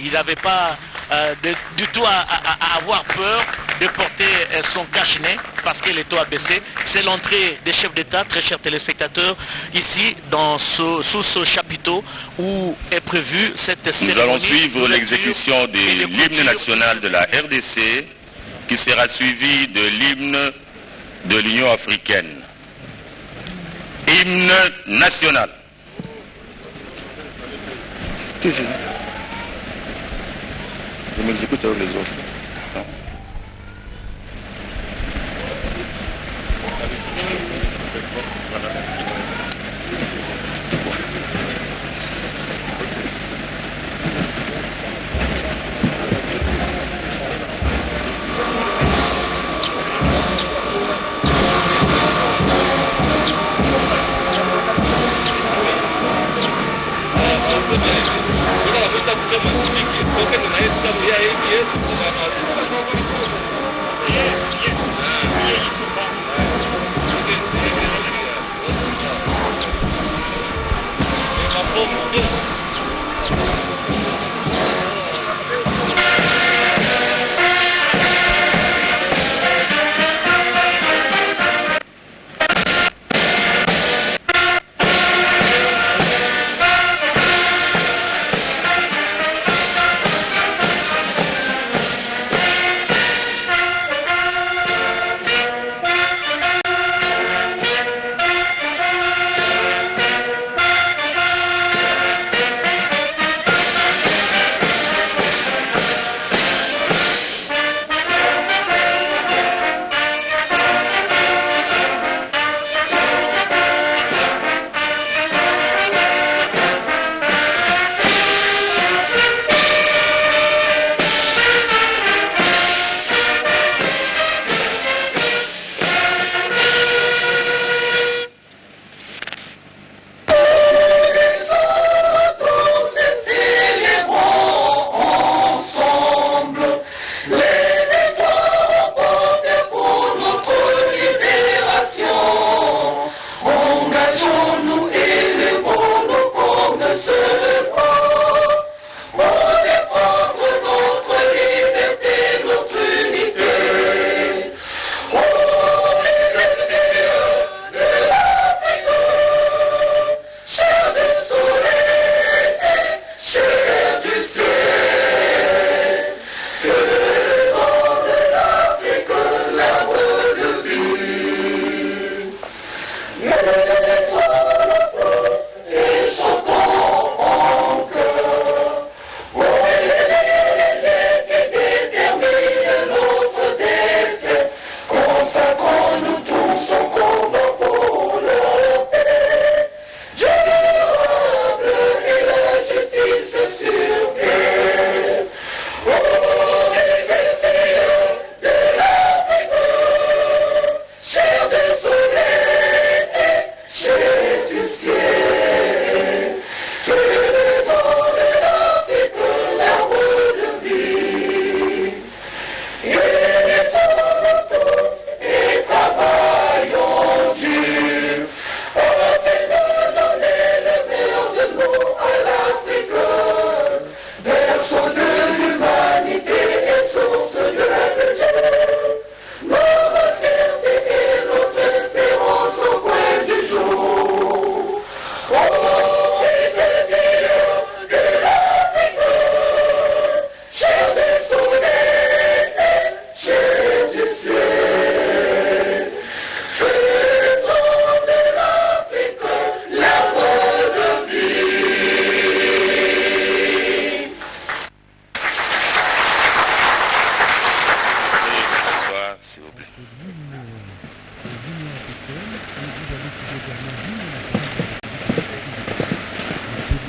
il n'avait pas du tout à avoir peur de porter son cache-nez parce que les taux a baissé. C'est l'entrée des chefs d'État, très chers téléspectateurs, ici sous ce chapiteau où est prévue cette cérémonie. Nous allons suivre l'exécution de l'hymne national de la RDC qui sera suivi de l'hymne de l'Union africaine. Hymne national. Si. Je m'exécute avec les autres.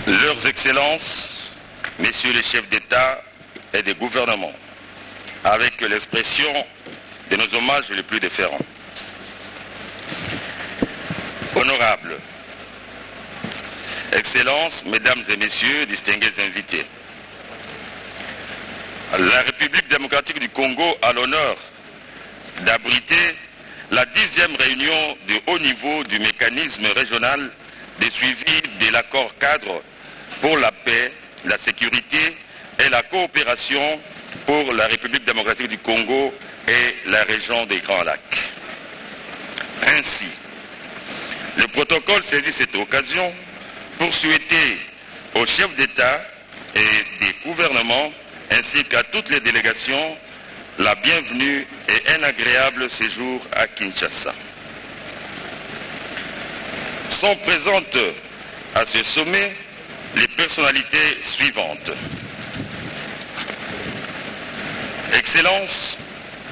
Leurs Excellences, Messieurs les chefs d'État et de gouvernement, avec l'expression de nos hommages les plus déférents. Honorables, Excellences, Mesdames et Messieurs, distingués invités, la République démocratique du Congo a l'honneur d'abriter la 10e réunion de haut niveau du mécanisme régional de suivi de l'accord cadre pour la paix, la sécurité et la la coopération pour la République démocratique du Congo et la région des Grands Lacs. Ainsi, le protocole saisit cette occasion pour souhaiter aux chefs d'État et des gouvernements ainsi qu'à toutes les délégations la bienvenue et un agréable séjour à Kinshasa. Sont présentes à ce sommet les personnalités suivantes. Excellence,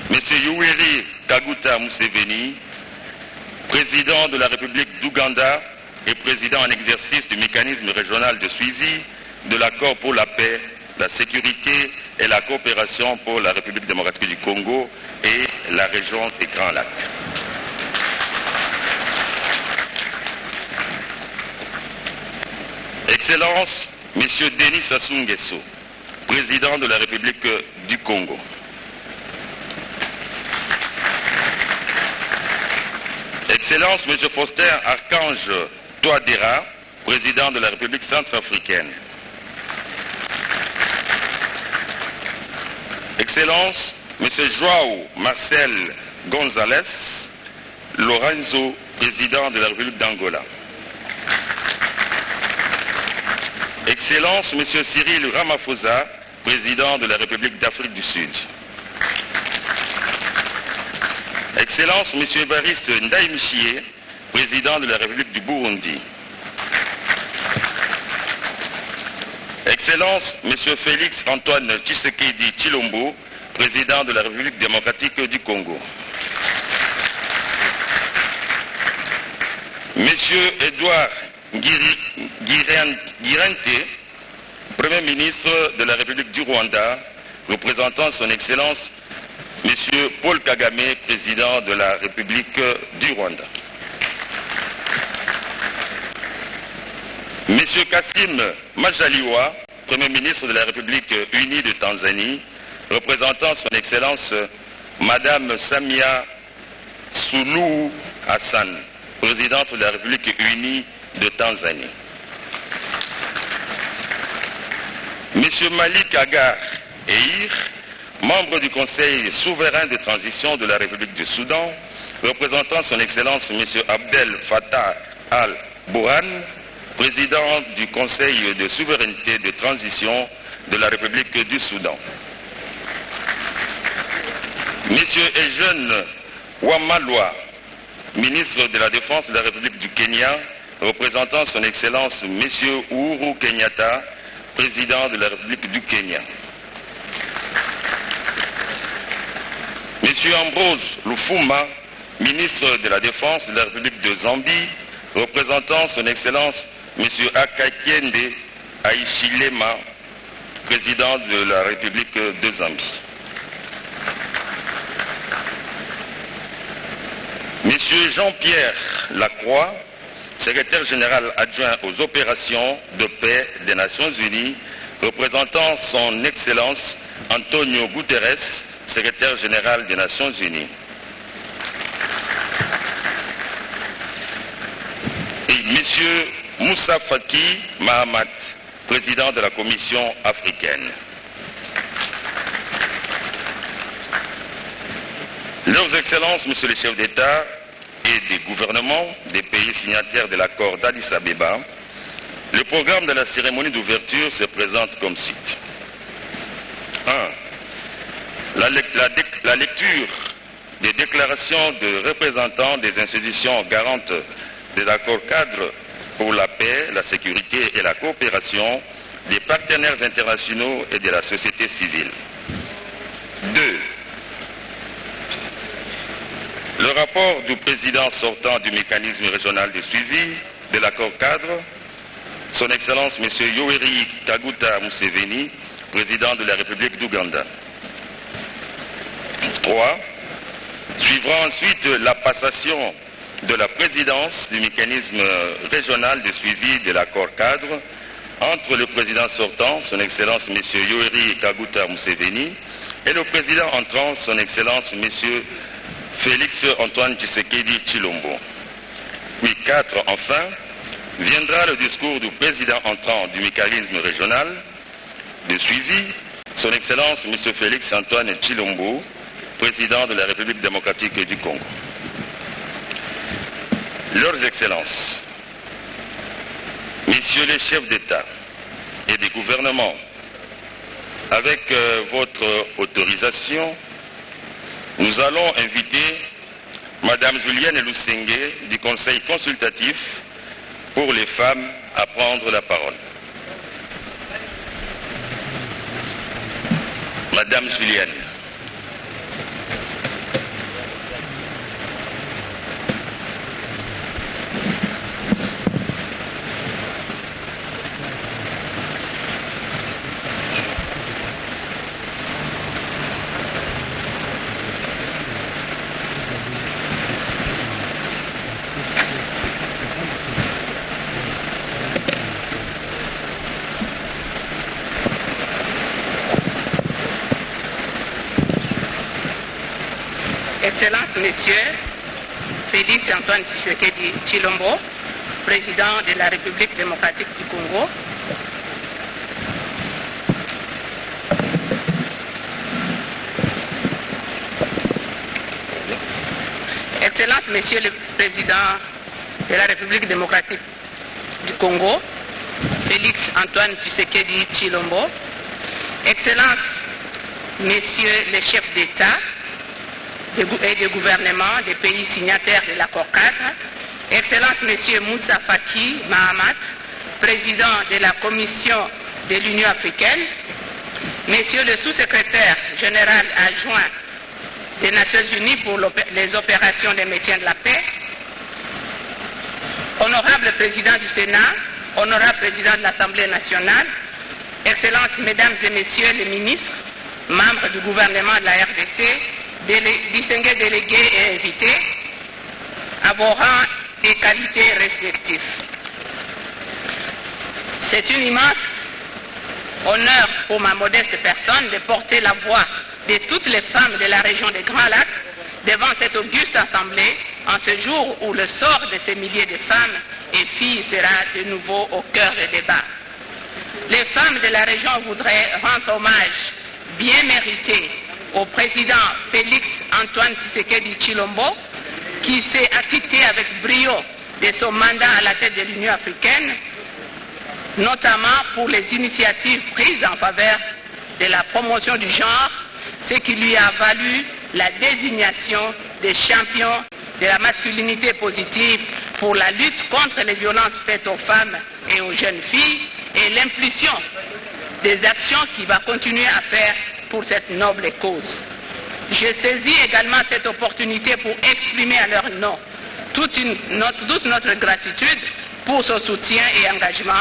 M. Yoweri Kaguta Museveni, président de la République d'Ouganda et président en exercice du mécanisme régional de suivi de l'accord pour la paix, la sécurité et la coopération pour la République démocratique du Congo et la région des Grands Lacs. Excellence, M. Denis Sassou Nguesso, président de la République du Congo. Excellence, M. Faustin Archange Touadéra, président de la République centrafricaine. Excellence, M. João Marcel González Lorenzo, président de la République d'Angola. Excellence, M. Cyril Ramaphosa, président de la République d'Afrique du Sud. Excellence, M. Évariste Ndayishimiye, président de la République du Burundi. Excellence, M. Félix Antoine Tshisekedi Tshilombo, président de la République démocratique du Congo. M. Edouard Girente, Premier ministre de la République du Rwanda, représentant son Excellence M. Paul Kagame, président de la République du Rwanda. M. Kassim Majaliwa, Premier ministre de la République unie de Tanzanie, représentant son Excellence Madame Samia Suluhu Hassan, présidente de la République unie de Tanzanie. M. Malik Agar Eir, membre du Conseil souverain de transition de la République du Soudan, représentant son Excellence M. Abdel Fattah al-Burhan, président du Conseil de souveraineté de transition de la République du Soudan. M. Eugène Wamalwa, ministre de la Défense de la République du Kenya, représentant son Excellence M. Uhuru Kenyatta, président de la République du Kenya. M. Ambrose Lufuma, ministre de la Défense de la République de Zambie, représentant son Excellence M. Hakainde Hichilema, président de la République de Zambie. M. Jean-Pierre Lacroix, secrétaire général adjoint aux opérations de paix des Nations Unies, représentant son Excellence Antonio Guterres, secrétaire général des Nations Unies. Et M. Moussa Faki Mahamat, président de la Commission africaine. Leurs Excellences, Messieurs les chefs d'État et des gouvernements des pays signataires de l'accord d'Addis Abeba, le programme de la cérémonie d'ouverture se présente comme suit. 1. La lecture des déclarations de représentants des institutions garantes des accords cadres pour la paix, la sécurité et la coopération, des partenaires internationaux et de la société civile. 2. Le rapport du président sortant du mécanisme régional de suivi de l'accord cadre, son Excellence M. Yoweri Kaguta Museveni, président de la République d'Ouganda. 3. Suivra ensuite la passation de la présidence du mécanisme régional de suivi de l'accord cadre entre le président sortant, son Excellence M. Yoweri Kaguta Museveni, et le président entrant, son Excellence M. Félix Antoine Tshisekedi Tshilombo. Puis 4, enfin, viendra le discours du président entrant du mécanisme régional de suivi Son Excellence M. Félix Antoine Tshilombo, président de la République démocratique du Congo. Leurs Excellences, Messieurs les chefs d'État et des gouvernements, avec votre autorisation, nous allons inviter Madame Julienne Lusenge du Conseil consultatif pour les femmes à prendre la parole. Madame Julienne. Excellences, Messieurs, Félix Antoine Tshisekedi Tshilombo, président de la République démocratique du Congo, Excellences, Messieurs le Président de la République démocratique du Congo, Félix Antoine Tshisekedi Tshilombo, Excellences, Messieurs les chefs d'État et de gouvernement des pays signataires de l'accord cadre, Excellences Messieurs Moussa Faki Mahamat, président de la Commission de l'Union africaine, Messieurs le sous-secrétaire général adjoint des Nations Unies pour les opérations de maintien de la paix, Honorable Président du Sénat, Honorable Président de l'Assemblée nationale, Excellences Mesdames et Messieurs les ministres, membres du gouvernement de la RDC, distingués délégués et invités, à vos rangs et qualités respectifs. C'est un immense honneur pour ma modeste personne de porter la voix de toutes les femmes de la région des Grands Lacs devant cette auguste assemblée en ce jour où le sort de ces milliers de femmes et filles sera de nouveau au cœur des débats. Les femmes de la région voudraient rendre hommage bien mérité au président Félix Antoine Tshisekedi Tshilombo, qui s'est acquitté avec brio de son mandat à la tête de l'Union africaine, notamment pour les initiatives prises en faveur de la promotion du genre, ce qui lui a valu la désignation des champions de la masculinité positive pour la lutte contre les violences faites aux femmes et aux jeunes filles et l'impulsion des actions qu'il va continuer à faire pour cette noble cause. Je saisis également cette opportunité pour exprimer à leur nom toute notre gratitude pour son soutien et engagement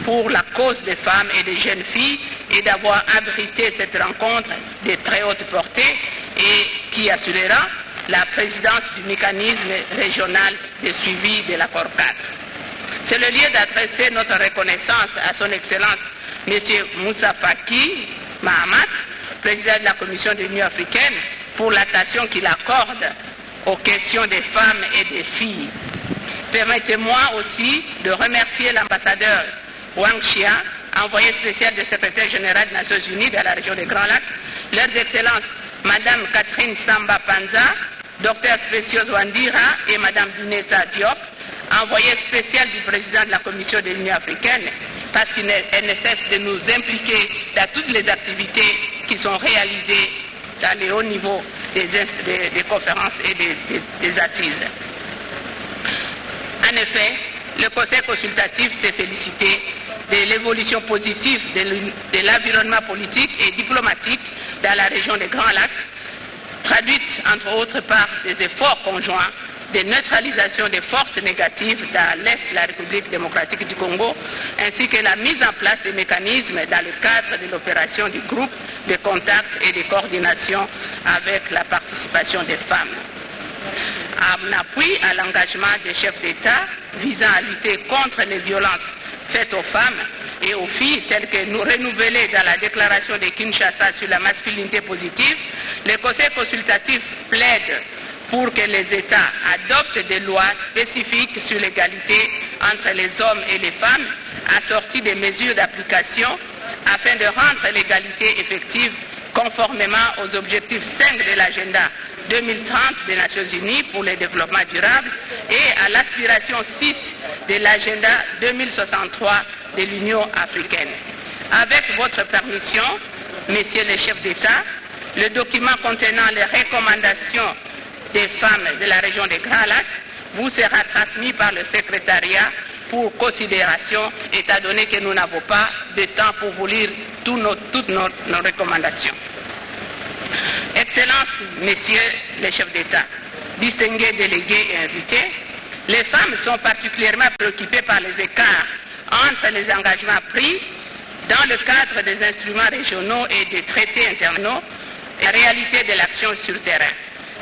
pour la cause des femmes et des jeunes filles et d'avoir abrité cette rencontre de très haute portée et qui assurera la présidence du mécanisme régional de suivi de l'accord cadre. C'est le lieu d'adresser notre reconnaissance à son Excellence M. Moussa Faki Mahamat, président de la Commission de l'Union africaine, pour l'attention qu'il accorde aux questions des femmes et des filles. Permettez-moi aussi de remercier l'ambassadeur Wang Xia, envoyé spécial du secrétaire général des Nations Unies dans la région des Grands Lacs, leurs excellences Madame Catherine Samba Panza, Dr Specios Wandira et Madame Bineta Diop, envoyé spécial du président de la Commission de l'Union africaine, parce qu'il ne cesse de nous impliquer dans toutes les activités qui sont réalisées dans les hauts niveaux des conférences et des assises. En effet, le Conseil consultatif s'est félicité de l'évolution positive de l'environnement politique et diplomatique dans la région des Grands Lacs, traduite entre autres par des efforts conjoints de neutralisation des forces négatives dans l'Est de la République démocratique du Congo, ainsi que la mise en place des mécanismes dans le cadre de l'opération du groupe de contact et de coordination avec la participation des femmes. En appui à l'engagement des chefs d'État visant à lutter contre les violences faites aux femmes et aux filles, telles que nous renouvelées dans la déclaration de Kinshasa sur la masculinité positive, le Conseil consultatif plaide pour que les États adoptent des lois spécifiques sur l'égalité entre les hommes et les femmes, assorties des mesures d'application afin de rendre l'égalité effective conformément aux objectifs 5 de l'agenda 2030 des Nations Unies pour le développement durable et à l'aspiration 6 de l'agenda 2063 de l'Union africaine. Avec votre permission, messieurs les chefs d'État, le document contenant les recommandations des femmes de la région des Grands Lacs vous sera transmis par le secrétariat pour considération, étant donné que nous n'avons pas de temps pour vous lire toutes nos recommandations. Excellences, messieurs les chefs d'État, distingués délégués et invités, les femmes sont particulièrement préoccupées par les écarts entre les engagements pris dans le cadre des instruments régionaux et des traités internationaux et la réalité de l'action sur terrain.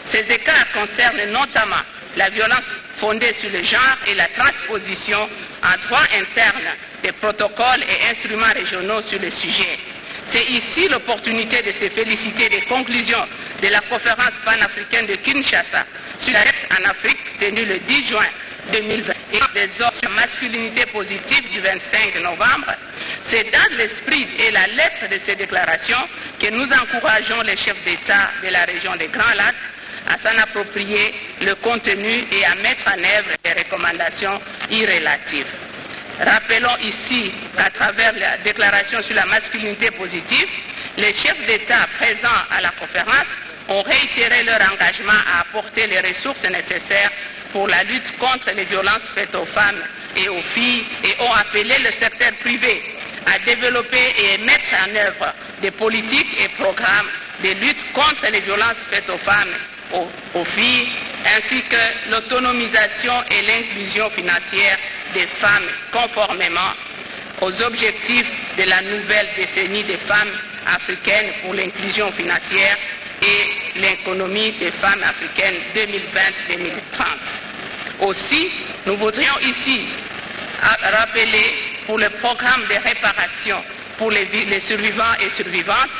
Ces écarts concernent notamment la violence fondée sur le genre et la transposition en droit interne des protocoles et instruments régionaux sur le sujet. C'est ici l'opportunité de se féliciter des conclusions de la conférence panafricaine de Kinshasa sur la en Afrique tenue le 10 juin 2020 et des ordres sur masculinité positive du 25 novembre. C'est dans l'esprit et la lettre de ces déclarations que nous encourageons les chefs d'État de la région des Grands Lacs à s'en approprier le contenu et à mettre en œuvre les recommandations irrélatives. Rappelons ici qu'à travers la déclaration sur la masculinité positive, les chefs d'État présents à la conférence ont réitéré leur engagement à apporter les ressources nécessaires pour la lutte contre les violences faites aux femmes et aux filles et ont appelé le secteur privé à développer et mettre en œuvre des politiques et programmes de lutte contre les violences faites aux femmes, aux filles, ainsi que l'autonomisation et l'inclusion financière des femmes conformément aux objectifs de la nouvelle décennie des femmes africaines pour l'inclusion financière et l'économie des femmes africaines 2020-2030. Aussi, nous voudrions ici rappeler pour le programme de réparation pour les survivants et survivantes,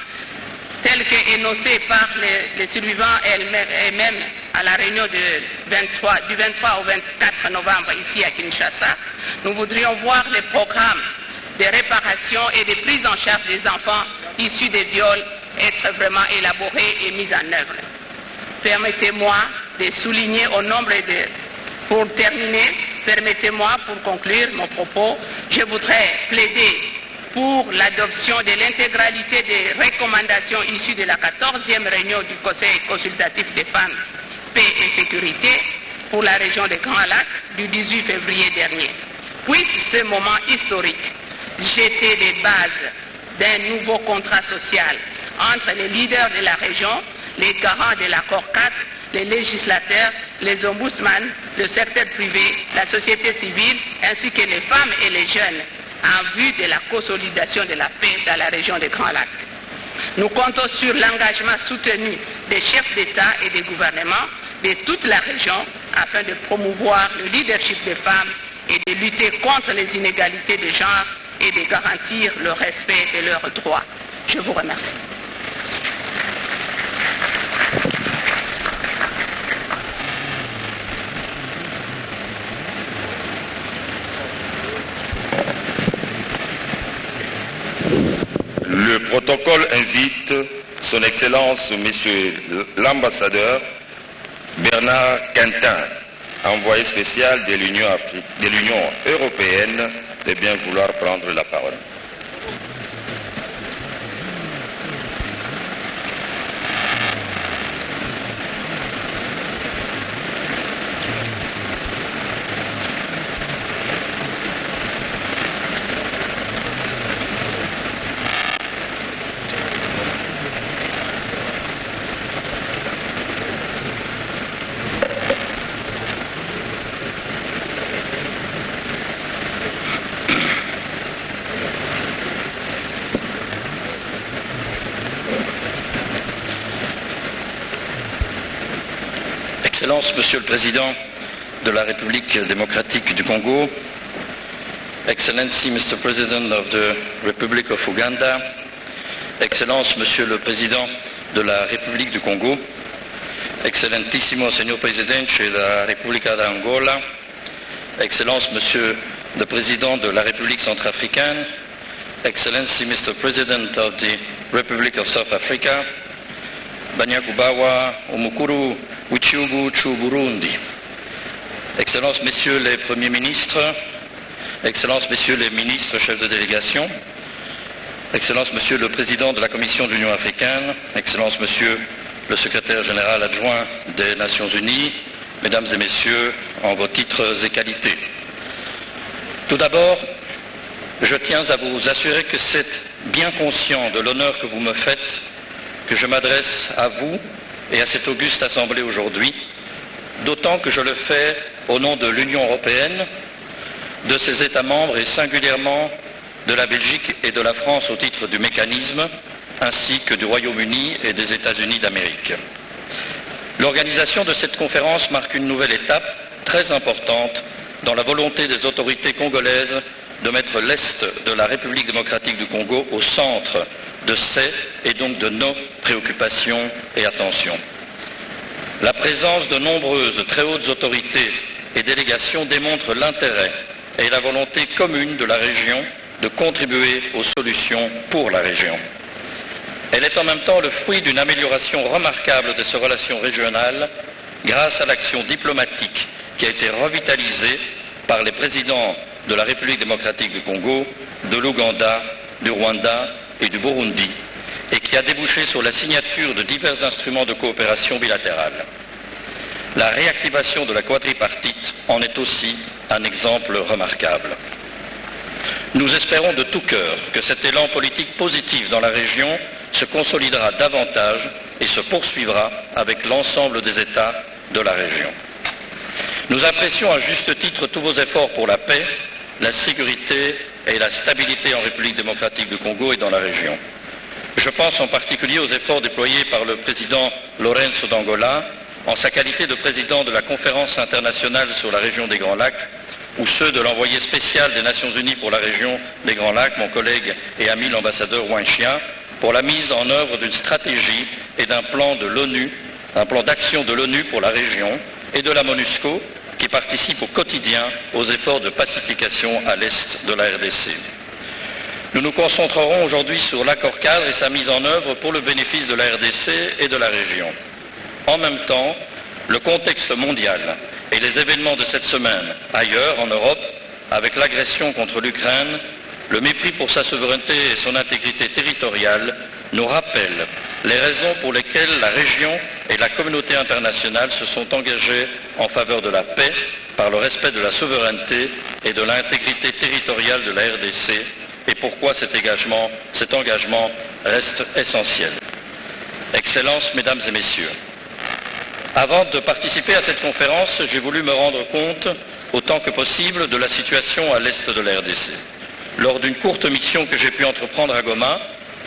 tel qu'énoncé par les survivants elles-mêmes à la réunion du 23 au 24 novembre ici à Kinshasa, nous voudrions voir les programmes de réparation et de prise en charge des enfants issus des viols être vraiment élaborés et mis en œuvre. Permettez-moi de souligner au nombre de... Pour terminer, permettez-moi, pour conclure mon propos, je voudrais plaider pour l'adoption de l'intégralité des recommandations issues de la 14e réunion du Conseil consultatif des femmes, paix et sécurité pour la région des Grands Lacs du 18 février dernier. Puisse ce moment historique jeter les bases d'un nouveau contrat social entre les leaders de la région, les garants de l'accord 4, les législateurs, les ombudsman, le secteur privé, la société civile, ainsi que les femmes et les jeunes, en vue de la consolidation de la paix dans la région des Grands Lacs. Nous comptons sur l'engagement soutenu des chefs d'État et des gouvernements de toute la région afin de promouvoir le leadership des femmes et de lutter contre les inégalités de genre et de garantir le respect de leurs droits. Je vous remercie. Le protocole invite son Excellence, Monsieur l'ambassadeur Bernard Quentin, envoyé spécial de l'Union européenne, de bien vouloir prendre la parole. Excellences, Monsieur le Président de la République démocratique du Congo, Excellency, Mr. President of the Republic of Uganda, Excellences, Monsieur le Président de la République du Congo, Excelentísimo Señor Presidente de la República de Angola, Excellences, Monsieur le Président de la République centrafricaine, Excellency Mr. President of the Republic of South Africa, Banyakubawa Omukuru Wichiubu Chu Burundi, Excellences, Messieurs les Premiers ministres, Excellences, Messieurs les ministres chefs de délégation, Excellences, Monsieur le Président de la Commission de l'Union africaine, Excellences, Monsieur le Secrétaire général adjoint des Nations Unies, Mesdames et Messieurs, en vos titres et qualités. Tout d'abord, je tiens à vous assurer que c'est bien conscient de l'honneur que vous me faites que je m'adresse à vous et à cette auguste Assemblée aujourd'hui, d'autant que je le fais au nom de l'Union européenne, de ses États membres et singulièrement de la Belgique et de la France au titre du mécanisme, ainsi que du Royaume-Uni et des États-Unis d'Amérique. L'organisation de cette conférence marque une nouvelle étape très importante dans la volonté des autorités congolaises de mettre l'Est de la République démocratique du Congo au centre de ses et donc de nos préoccupations et attentions. La présence de nombreuses très hautes autorités et délégations démontre l'intérêt et la volonté commune de la région de contribuer aux solutions pour la région. Elle est en même temps le fruit d'une amélioration remarquable de ces relations régionales grâce à l'action diplomatique qui a été revitalisée par les présidents de la République démocratique du Congo, de l'Ouganda, du Rwanda et du Burundi, et qui a débouché sur la signature de divers instruments de coopération bilatérale. La réactivation de la quadripartite en est aussi un exemple remarquable. Nous espérons de tout cœur que cet élan politique positif dans la région se consolidera davantage et se poursuivra avec l'ensemble des États de la région. Nous apprécions à juste titre tous vos efforts pour la paix, la sécurité et la stabilité en République démocratique du Congo et dans la région. Je pense en particulier aux efforts déployés par le président Lourenço d'Angola en sa qualité de président de la conférence internationale sur la région des Grands Lacs, ou ceux de l'envoyé spécial des Nations Unies pour la région des Grands Lacs, mon collègue et ami l'ambassadeur Wang Chia, pour la mise en œuvre d'une stratégie et d'un plan de l'ONU, un plan d'action de l'ONU pour la région et de la MONUSCO, qui participe au quotidien aux efforts de pacification à l'est de la RDC. Nous nous concentrerons aujourd'hui sur l'accord cadre et sa mise en œuvre pour le bénéfice de la RDC et de la région. En même temps, le contexte mondial et les événements de cette semaine ailleurs en Europe, avec l'agression contre l'Ukraine, le mépris pour sa souveraineté et son intégrité territoriale, nous rappellent les raisons pour lesquelles la région et la communauté internationale se sont engagées en faveur de la paix par le respect de la souveraineté et de l'intégrité territoriale de la RDC et pourquoi cet engagement reste essentiel. Excellences, Mesdames et Messieurs, avant de participer à cette conférence, j'ai voulu me rendre compte, autant que possible, de la situation à l'est de la RDC. Lors d'une courte mission que j'ai pu entreprendre à Goma,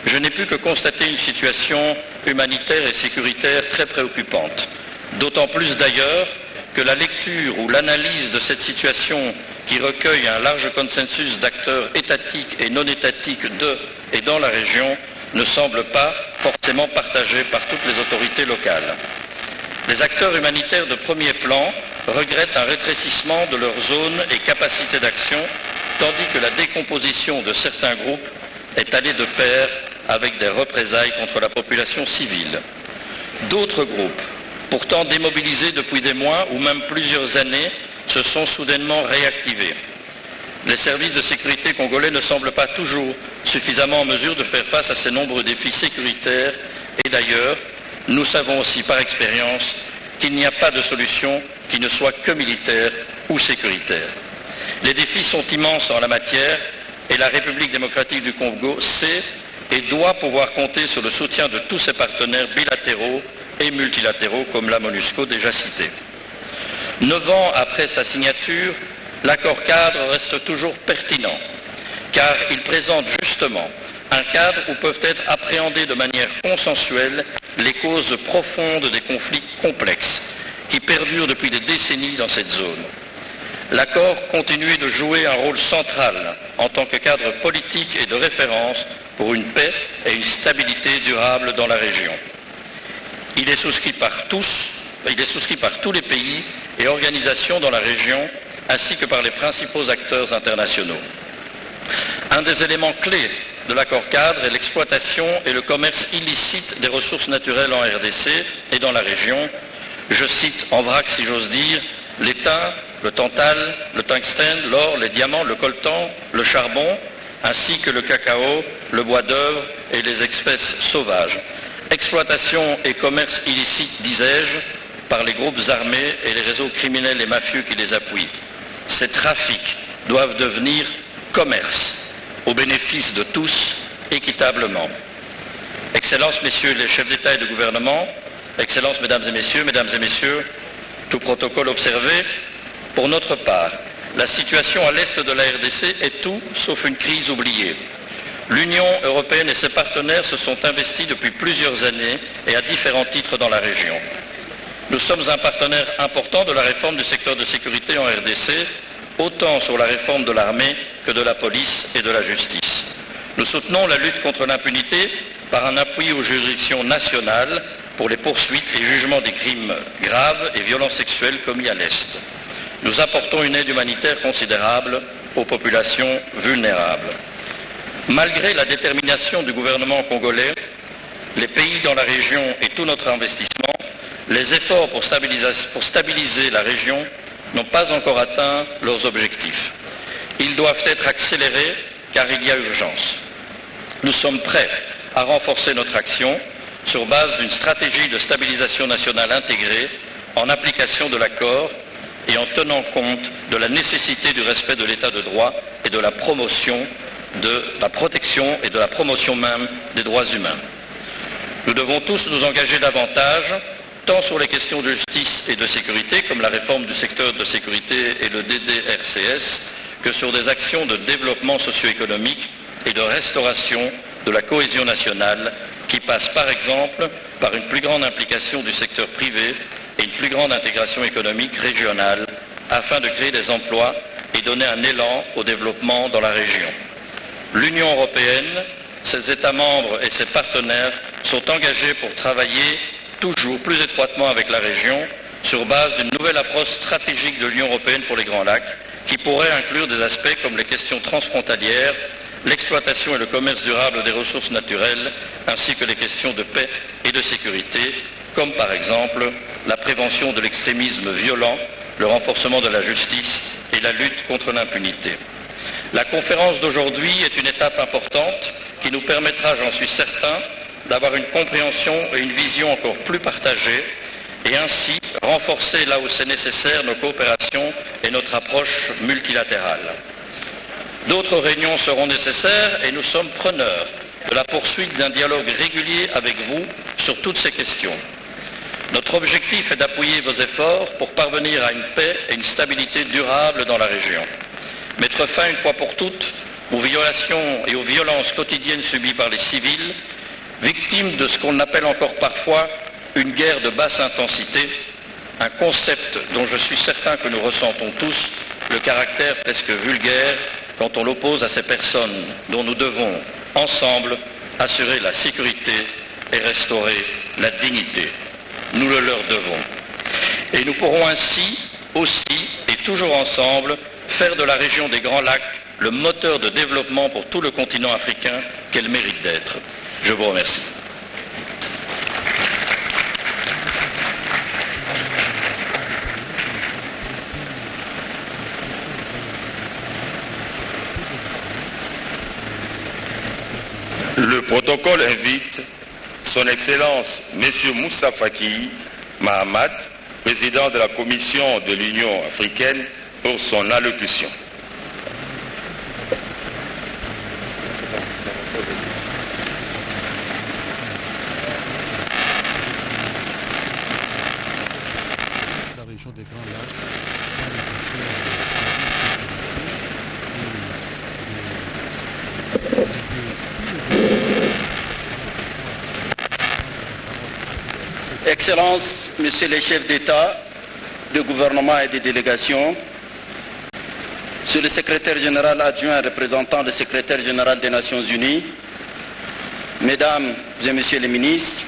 je n'ai pu que constater une situation humanitaire et sécuritaire très préoccupante. D'autant plus d'ailleurs que la lecture ou l'analyse de cette situation qui recueille un large consensus d'acteurs étatiques et non étatiques de et dans la région ne semble pas forcément partagée par toutes les autorités locales. Les acteurs humanitaires de premier plan regrettent un rétrécissement de leurs zones et capacités d'action, tandis que la décomposition de certains groupes est allée de pair avec des représailles contre la population civile. D'autres groupes, pourtant démobilisés depuis des mois ou même plusieurs années, se sont soudainement réactivés. Les services de sécurité congolais ne semblent pas toujours suffisamment en mesure de faire face à ces nombreux défis sécuritaires et d'ailleurs, nous savons aussi par expérience qu'il n'y a pas de solution qui ne soit que militaire ou sécuritaire. Les défis sont immenses en la matière et la République démocratique du Congo sait et doit pouvoir compter sur le soutien de tous ses partenaires bilatéraux et multilatéraux comme la MONUSCO déjà citée. 9 ans après sa signature, l'accord cadre reste toujours pertinent car il présente justement un cadre où peuvent être appréhendées de manière consensuelle les causes profondes des conflits complexes qui perdurent depuis des décennies dans cette zone. L'accord continue de jouer un rôle central en tant que cadre politique et de référence pour une paix et une stabilité durable dans la région. Il est souscrit par tous les pays et organisations dans la région ainsi que par les principaux acteurs internationaux. Un des éléments clés de l'accord cadre est l'exploitation et le commerce illicite des ressources naturelles en RDC et dans la région. Je cite en vrac, si j'ose dire, l'étain, le tantal, le tungstène, l'or, les diamants, le coltan, le charbon, ainsi que le cacao, le bois d'œuvre et les espèces sauvages. Exploitation et commerce illicite, disais-je, par les groupes armés et les réseaux criminels et mafieux qui les appuient. Ces trafics doivent devenir commerce, au bénéfice de tous, équitablement. Excellences, messieurs les chefs d'État et de gouvernement, Excellences, mesdames et messieurs, tout protocole observé, pour notre part, la situation à l'est de la RDC est tout sauf une crise oubliée. L'Union européenne et ses partenaires se sont investis depuis plusieurs années et à différents titres dans la région. Nous sommes un partenaire important de la réforme du secteur de sécurité en RDC, autant sur la réforme de l'armée que de la police et de la justice. Nous soutenons la lutte contre l'impunité par un appui aux juridictions nationales pour les poursuites et jugements des crimes graves et violences sexuelles commis à l'Est. Nous apportons une aide humanitaire considérable aux populations vulnérables. Malgré la détermination du gouvernement congolais, les pays dans la région et tout notre investissement, les efforts pour stabiliser la région n'ont pas encore atteint leurs objectifs. Ils doivent être accélérés car il y a urgence. Nous sommes prêts à renforcer notre action sur base d'une stratégie de stabilisation nationale intégrée en application de l'accord et en tenant compte de la nécessité du respect de l'état de droit et de la promotion de la protection et de la promotion même des droits humains. Nous devons tous nous engager davantage, tant sur les questions de justice et de sécurité, comme la réforme du secteur de sécurité et le DDRCS, que sur des actions de développement socio-économique et de restauration de la cohésion nationale, qui passe par exemple par une plus grande implication du secteur privé et une plus grande intégration économique régionale, afin de créer des emplois et donner un élan au développement dans la région. L'Union européenne, ses États membres et ses partenaires sont engagés pour travailler toujours plus étroitement avec la région sur base d'une nouvelle approche stratégique de l'Union européenne pour les Grands Lacs qui pourrait inclure des aspects comme les questions transfrontalières, l'exploitation et le commerce durable des ressources naturelles, ainsi que les questions de paix et de sécurité, comme par exemple la prévention de l'extrémisme violent, le renforcement de la justice et la lutte contre l'impunité. La conférence d'aujourd'hui est une étape importante qui nous permettra, j'en suis certain, d'avoir une compréhension et une vision encore plus partagées et ainsi renforcer là où c'est nécessaire nos coopérations et notre approche multilatérale. D'autres réunions seront nécessaires et nous sommes preneurs de la poursuite d'un dialogue régulier avec vous sur toutes ces questions. Notre objectif est d'appuyer vos efforts pour parvenir à une paix et une stabilité durable dans la région. Mettre fin une fois pour toutes aux violations et aux violences quotidiennes subies par les civils, victimes de ce qu'on appelle encore parfois une guerre de basse intensité, un concept dont je suis certain que nous ressentons tous le caractère presque vulgaire quand on l'oppose à ces personnes dont nous devons, ensemble, assurer la sécurité et restaurer la dignité. Nous le leur devons. Et nous pourrons ainsi, aussi et toujours ensemble, faire de la région des Grands Lacs le moteur de développement pour tout le continent africain qu'elle mérite d'être. Je vous remercie. Le protocole invite Son Excellence M. Moussa Faki Mahamat, président de la Commission de l'Union africaine, pour son allocution. La région des Grands Lacs, Excellences, Messieurs les chefs d'État, de gouvernement et de délégation, Monsieur le secrétaire général adjoint représentant le secrétaire général des Nations Unies, Mesdames et Messieurs les ministres,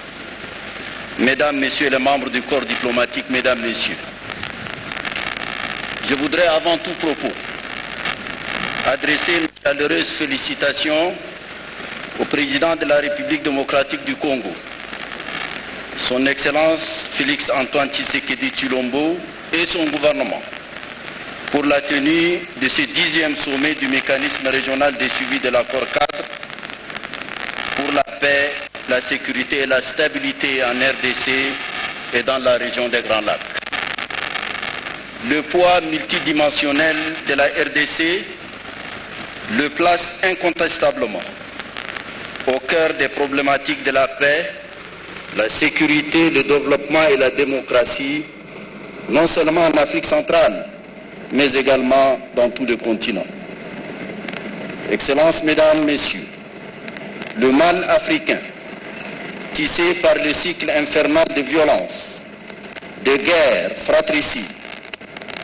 Mesdames, Messieurs les membres du corps diplomatique, Mesdames, Messieurs, je voudrais avant tout propos adresser Chaleureuse félicitations au président de la République démocratique du Congo, son Excellence Félix Antoine Tshisekedi Tshilombo et son gouvernement pour la tenue de ce 10e sommet du mécanisme régional de suivi de l'accord cadre pour la paix, la sécurité et la stabilité en RDC et dans la région des Grands Lacs. Le poids multidimensionnel de la RDC le place incontestablement au cœur des problématiques de la paix, la sécurité, le développement et la démocratie, non seulement en Afrique centrale, mais également dans tout le continent. Excellences, Mesdames, Messieurs, le mal africain, tissé par le cycle infernal de violence, de guerre fratricide,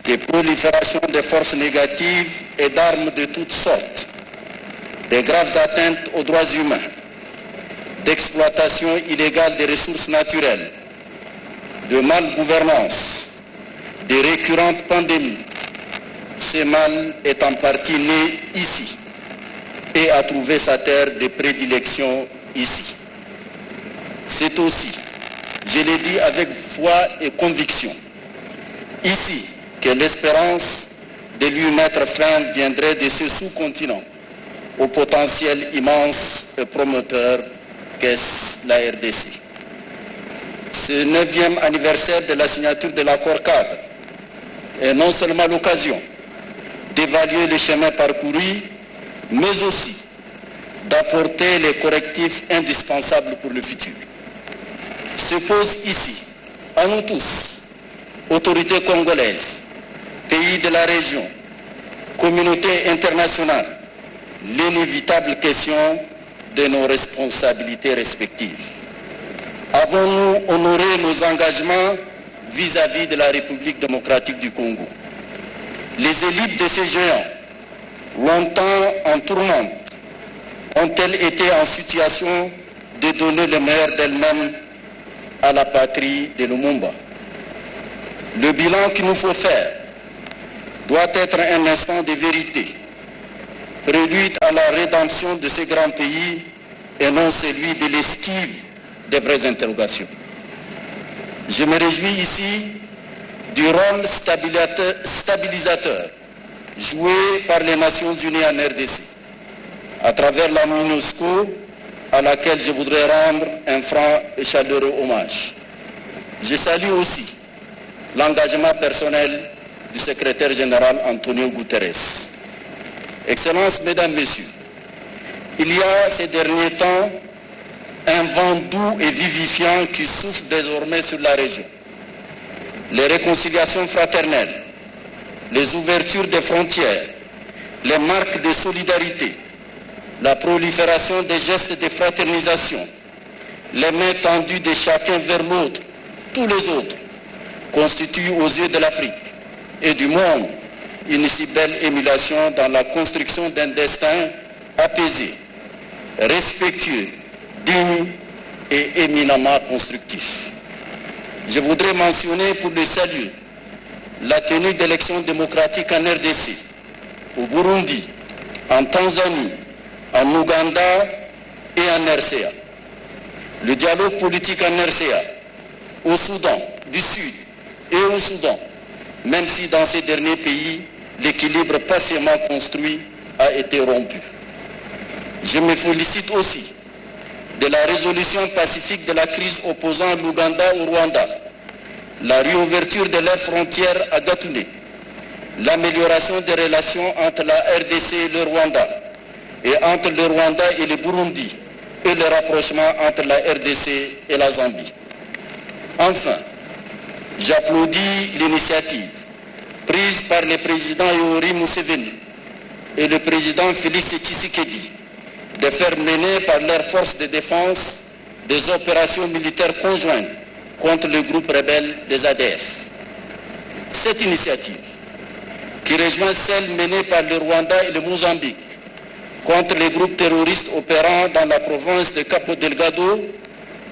de prolifération des forces négatives et d'armes de toutes sortes, de graves atteintes aux droits humains, d'exploitation illégale des ressources naturelles, de malgouvernance, de récurrentes pandémies. Ce mal est en partie né ici et a trouvé sa terre de prédilection ici. C'est aussi, je l'ai dit avec foi et conviction, ici que l'espérance de lui mettre fin viendrait de ce sous-continent au potentiel immense et promoteur qu'est la RDC. Ce 9e anniversaire de la signature de l'accord cadre est non seulement l'occasion d'évaluer le chemin parcouru, mais aussi d'apporter les correctifs indispensables pour le futur. Se pose ici, à nous tous, autorités congolaises, pays de la région, communauté internationale, l'inévitable question de nos responsabilités respectives. Avons-nous honoré nos engagements vis-à-vis de la République démocratique du Congo? Les élites de ces géants, longtemps en tourmente, ont-elles été en situation de donner le meilleur d'elles-mêmes à la patrie de Lumumba? Le bilan qu'il nous faut faire doit être un instant de vérité, prélude à la rédemption de ces grands pays et non celui de l'esquive des vraies interrogations. Je me réjouis ici du rôle stabilisateur joué par les Nations Unies en RDC, à travers la MINUSCO, à laquelle je voudrais rendre un franc et chaleureux hommage. Je salue aussi l'engagement personnel du secrétaire général Antonio Guterres. Excellences, Mesdames, Messieurs, il y a ces derniers temps un vent doux et vivifiant qui souffle désormais sur la région. Les réconciliations fraternelles, les ouvertures des frontières, les marques de solidarité, la prolifération des gestes de fraternisation, les mains tendues de chacun vers l'autre, tous les autres, constituent aux yeux de l'Afrique et du monde une si belle émulation dans la construction d'un destin apaisé, respectueux, digne et éminemment constructif. Je voudrais mentionner pour le salut la tenue d'élections démocratiques en RDC, au Burundi, en Tanzanie, en Ouganda et en RCA. Le dialogue politique en RCA, au Soudan du Sud et au Soudan, même si dans ces derniers pays, l'équilibre patiemment construit a été rompu. Je me félicite aussi de la résolution pacifique de la crise opposant l'Ouganda au Rwanda, la réouverture de leurs frontières à Gatouné, l'amélioration des relations entre la RDC et le Rwanda, et entre le Rwanda et le Burundi, et le rapprochement entre la RDC et la Zambie. Enfin, j'applaudis l'initiative prise par le président Yoweri Museveni et le président Félix Tshisekedi de faire mener par leurs forces de défense des opérations militaires conjointes contre le groupe rebelle des ADF. Cette initiative, qui rejoint celle menée par le Rwanda et le Mozambique contre les groupes terroristes opérant dans la province de Cabo Delgado,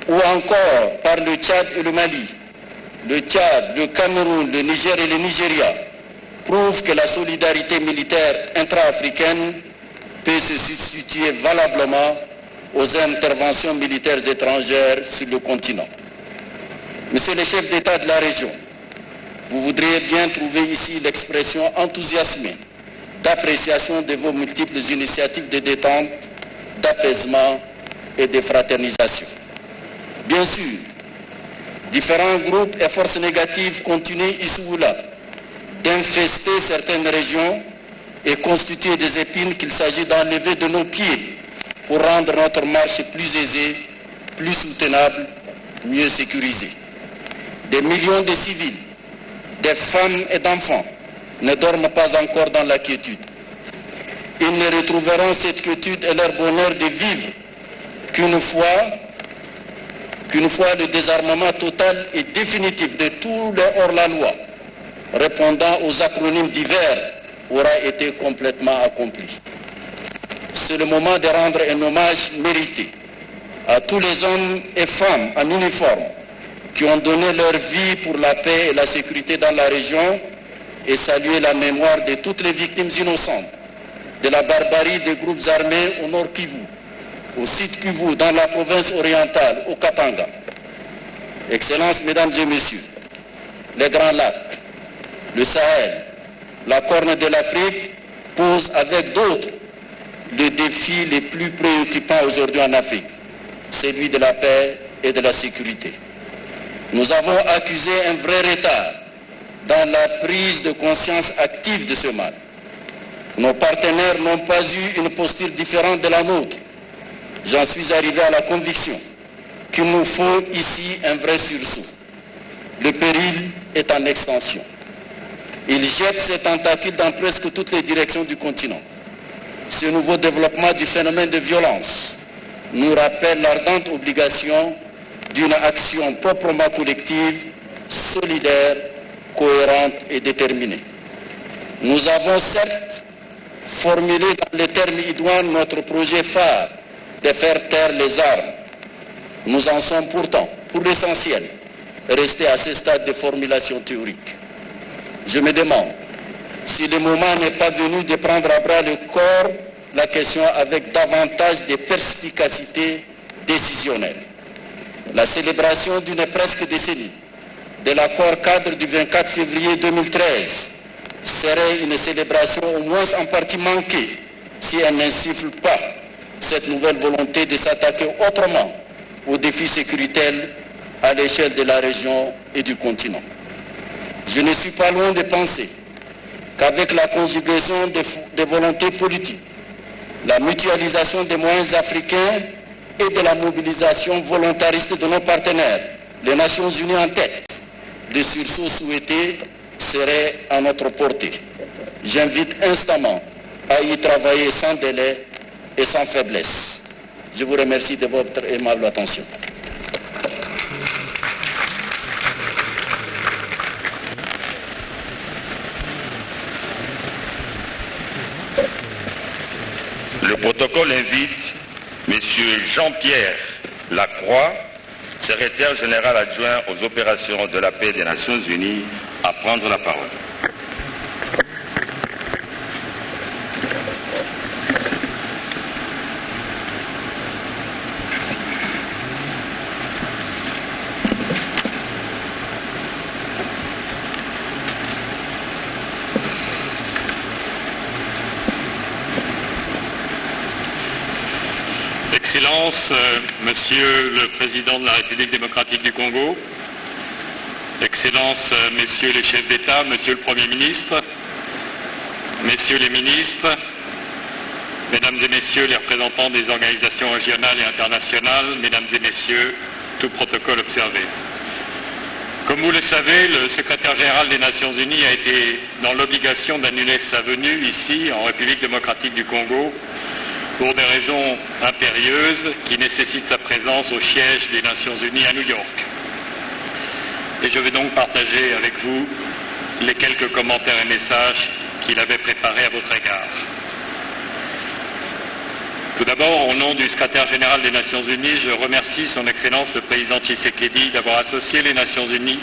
ou encore par le Tchad et le Mali, le Tchad, le Cameroun, le Niger et le Nigeria, prouve que la solidarité militaire intra-africaine peut se substituer valablement aux interventions militaires étrangères sur le continent. Monsieur le chef d'État de la région, vous voudriez bien trouver ici l'expression enthousiasmée d'appréciation de vos multiples initiatives de détente, d'apaisement et de fraternisation. Bien sûr, différents groupes et forces négatives continuent ici ou là d'infester certaines régions et constituer des épines qu'il s'agit d'enlever de nos pieds pour rendre notre marche plus aisée, plus soutenable, mieux sécurisée. Des millions de civils, des femmes et d'enfants ne dorment pas encore dans la quiétude. Ils ne retrouveront cette quiétude et leur bonheur de vivre qu'une fois le désarmement total et définitif de tous les hors-la-loi, répondant aux acronymes divers, aura été complètement accompli. C'est le moment de rendre un hommage mérité à tous les hommes et femmes en uniforme qui ont donné leur vie pour la paix et la sécurité dans la région et saluer la mémoire de toutes les victimes innocentes de la barbarie des groupes armés au nord Kivu, au sud Kivu, dans la province orientale, au Katanga. Excellences, Mesdames et Messieurs, les Grands Lacs, le Sahel, la Corne de l'Afrique posent avec d'autres le défi les plus préoccupants aujourd'hui en Afrique, celui de la paix et de la sécurité. Nous avons accusé un vrai retard dans la prise de conscience active de ce mal. Nos partenaires n'ont pas eu une posture différente de la nôtre. J'en suis arrivé à la conviction qu'il nous faut ici un vrai sursaut. Le péril est en extension. Il jette ses tentacules dans presque toutes les directions du continent. Ce nouveau développement du phénomène de violence nous rappelle l'ardente obligation d'une action proprement collective, solidaire, cohérente et déterminée. Nous avons certes formulé dans les termes idoines notre projet phare de faire taire les armes. Nous en sommes pourtant, pour l'essentiel, restés à ce stade de formulation théorique. Je me demande si le moment n'est pas venu de prendre à bras le corps la question avec davantage de perspicacité décisionnelle. La célébration d'une presque décennie de l'accord cadre du 24 février 2013 serait une célébration au moins en partie manquée si elle n'insufle pas cette nouvelle volonté de s'attaquer autrement aux défis sécuritaires à l'échelle de la région et du continent. Je ne suis pas loin de penser qu'avec la conjugaison des volontés politiques, la mutualisation des moyens africains et de la mobilisation volontariste de nos partenaires, les Nations Unies en tête, le sursaut souhaité serait à notre portée. J'invite instamment à y travailler sans délai et sans faiblesse. Je vous remercie de votre aimable attention. Le protocole invite M. Jean-Pierre Lacroix, secrétaire général adjoint aux opérations de la paix des Nations Unies, à prendre la parole. Excellences, Monsieur le Président de la République démocratique du Congo, Excellences, Messieurs les chefs d'État, Monsieur le Premier ministre, Messieurs les ministres, Mesdames et Messieurs les représentants des organisations régionales et internationales, Mesdames et Messieurs, tout protocole observé. Comme vous le savez, le secrétaire général des Nations Unies a été dans l'obligation d'annuler sa venue ici, en République démocratique du Congo, pour des raisons impérieuses qui nécessitent sa présence au siège des Nations Unies à New York. Et je vais donc partager avec vous les quelques commentaires et messages qu'il avait préparés à votre égard. Tout d'abord, au nom du secrétaire général des Nations Unies, je remercie son Excellence le Président Tshisekedi d'avoir associé les Nations Unies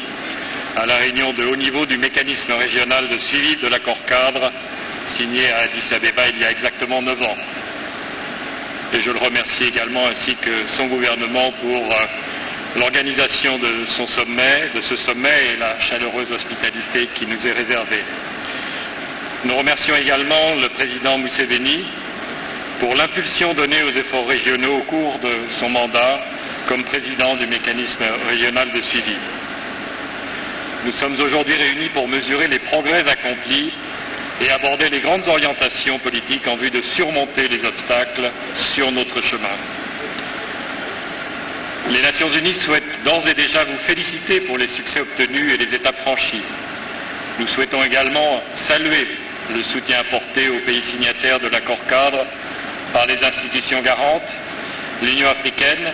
à la réunion de haut niveau du mécanisme régional de suivi de l'accord cadre signé à Addis Abeba il y a exactement 9 ans. et je le remercie également ainsi que son gouvernement pour l'organisation de ce sommet et la chaleureuse hospitalité qui nous est réservée. Nous remercions également le président Museveni pour l'impulsion donnée aux efforts régionaux au cours de son mandat comme président du mécanisme régional de suivi. Nous sommes aujourd'hui réunis pour mesurer les progrès accomplis et aborder les grandes orientations politiques en vue de surmonter les obstacles sur notre chemin. Les Nations Unies souhaitent d'ores et déjà vous féliciter pour les succès obtenus et les étapes franchies. Nous souhaitons également saluer le soutien apporté aux pays signataires de l'accord cadre par les institutions garantes, l'Union africaine,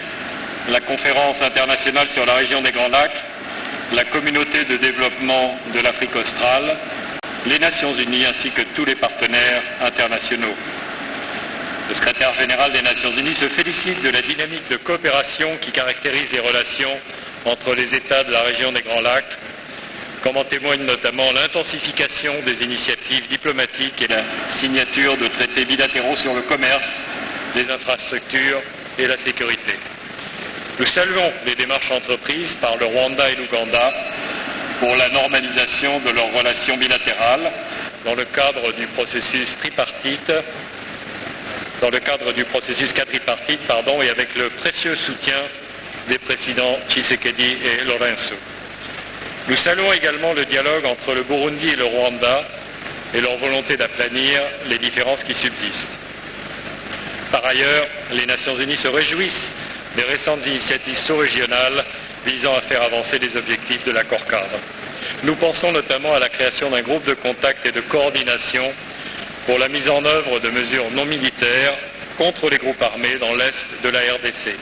la Conférence internationale sur la région des Grands Lacs, la communauté de développement de l'Afrique australe, les Nations Unies ainsi que tous les partenaires internationaux. Le secrétaire général des Nations Unies se félicite de la dynamique de coopération qui caractérise les relations entre les États de la région des Grands Lacs, comme en témoigne notamment l'intensification des initiatives diplomatiques et la signature de traités bilatéraux sur le commerce, les infrastructures et la sécurité. Nous saluons les démarches entreprises par le Rwanda et l'Ouganda pour la normalisation de leurs relations bilatérales dans le cadre du processus quadripartite, et avec le précieux soutien des présidents Tshisekedi et Lorenzo. Nous saluons également le dialogue entre le Burundi et le Rwanda et leur volonté d'aplanir les différences qui subsistent. Par ailleurs, les Nations Unies se réjouissent des récentes initiatives sous-régionales visant à faire avancer les objectifs de l'accord cadre. Nous pensons notamment à la création d'un groupe de contact et de coordination pour la mise en œuvre de mesures non militaires contre les groupes armés dans l'est de la RDC.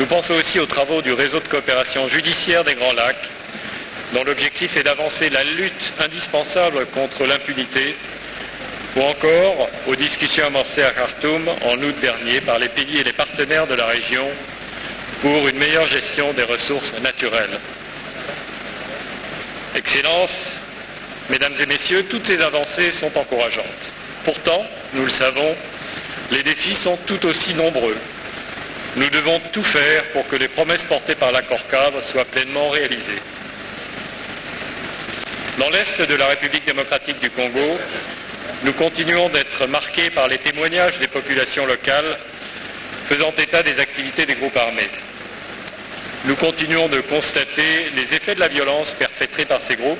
Nous pensons aussi aux travaux du réseau de coopération judiciaire des Grands Lacs, dont l'objectif est d'avancer la lutte indispensable contre l'impunité, ou encore aux discussions amorcées à Khartoum en août dernier par les pays et les partenaires de la région pour une meilleure gestion des ressources naturelles. Excellences, Mesdames et Messieurs, toutes ces avancées sont encourageantes. Pourtant, nous le savons, les défis sont tout aussi nombreux. Nous devons tout faire pour que les promesses portées par l'accord cadre soient pleinement réalisées. Dans l'est de la République démocratique du Congo, nous continuons d'être marqués par les témoignages des populations locales faisant état des activités des groupes armés. Nous continuons de constater les effets de la violence perpétrée par ces groupes,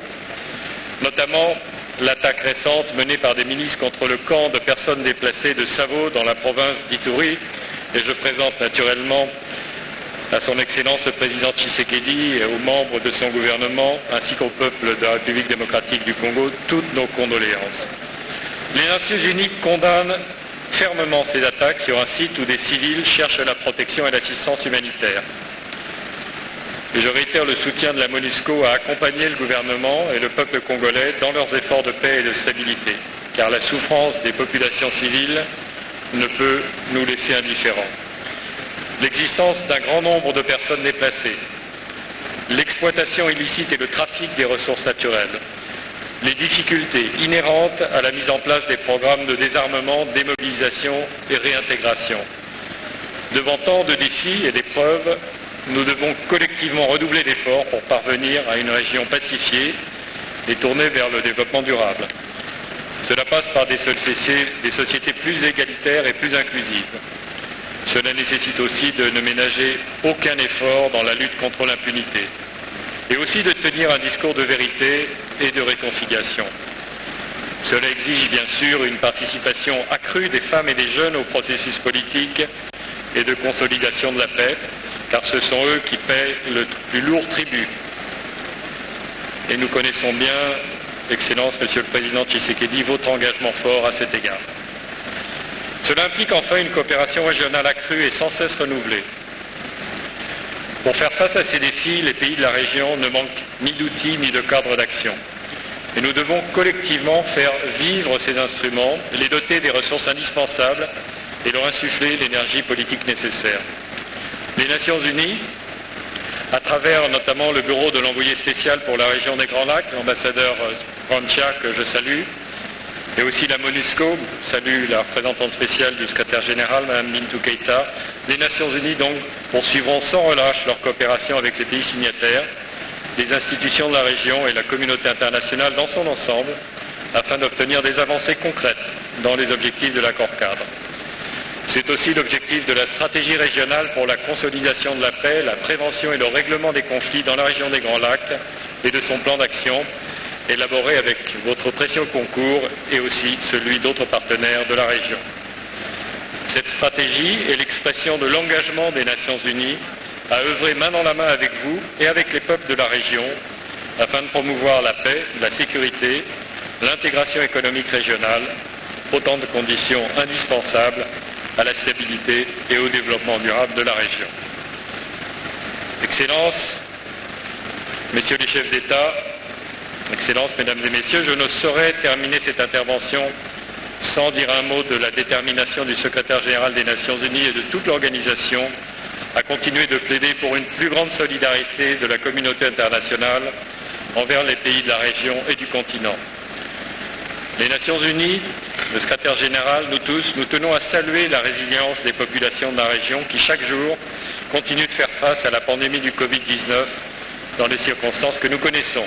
notamment l'attaque récente menée par des milices contre le camp de personnes déplacées de Savo dans la province d'Ituri. Et je présente naturellement à son Excellence le président Tshisekedi et aux membres de son gouvernement, ainsi qu'au peuple de la République démocratique du Congo, toutes nos condoléances. Les Nations Unies condamnent fermement ces attaques sur un site où des civils cherchent la protection et l'assistance humanitaire. Et je réitère le soutien de la MONUSCO à accompagner le gouvernement et le peuple congolais dans leurs efforts de paix et de stabilité, car la souffrance des populations civiles ne peut nous laisser indifférents. L'existence d'un grand nombre de personnes déplacées, l'exploitation illicite et le trafic des ressources naturelles, les difficultés inhérentes à la mise en place des programmes de désarmement, démobilisation et réintégration. Devant tant de défis et d'épreuves, nous devons collectivement redoubler d'efforts pour parvenir à une région pacifiée et tournée vers le développement durable. Cela passe par des sociétés plus égalitaires et plus inclusives. Cela nécessite aussi de ne ménager aucun effort dans la lutte contre l'impunité et aussi de tenir un discours de vérité et de réconciliation. Cela exige bien sûr une participation accrue des femmes et des jeunes au processus politique et de consolidation de la paix, car ce sont eux qui paient le plus lourd tribut. Et nous connaissons bien, Excellence, Monsieur le Président Tshisekedi, votre engagement fort à cet égard. Cela implique enfin une coopération régionale accrue et sans cesse renouvelée. Pour faire face à ces défis, les pays de la région ne manquent ni d'outils ni de cadre d'action. Et nous devons collectivement faire vivre ces instruments, les doter des ressources indispensables et leur insuffler l'énergie politique nécessaire. Les Nations Unies, à travers notamment le bureau de l'envoyé spécial pour la région des Grands Lacs, l'ambassadeur Rancha, que je salue, et aussi la MONUSCO, salue la représentante spéciale du secrétaire général, Mme Bintou Keïta. Les Nations Unies donc poursuivront sans relâche leur coopération avec les pays signataires, les institutions de la région et la communauté internationale dans son ensemble, afin d'obtenir des avancées concrètes dans les objectifs de l'accord cadre. C'est aussi l'objectif de la stratégie régionale pour la consolidation de la paix, la prévention et le règlement des conflits dans la région des Grands Lacs et de son plan d'action, élaboré avec votre précieux concours et aussi celui d'autres partenaires de la région. Cette stratégie est l'expression de l'engagement des Nations Unies à œuvrer main dans la main avec vous et avec les peuples de la région afin de promouvoir la paix, la sécurité, l'intégration économique régionale, autant de conditions indispensables à la stabilité et au développement durable de la région. Excellences, Messieurs les chefs d'État, Excellences, Mesdames et Messieurs, je ne saurais terminer cette intervention sans dire un mot de la détermination du secrétaire général des Nations Unies et de toute l'organisation à continuer de plaider pour une plus grande solidarité de la communauté internationale envers les pays de la région et du continent. Les Nations Unies, le secrétaire général, nous tous, nous tenons à saluer la résilience des populations de la région qui, chaque jour, continuent de faire face à la pandémie du Covid-19 dans les circonstances que nous connaissons.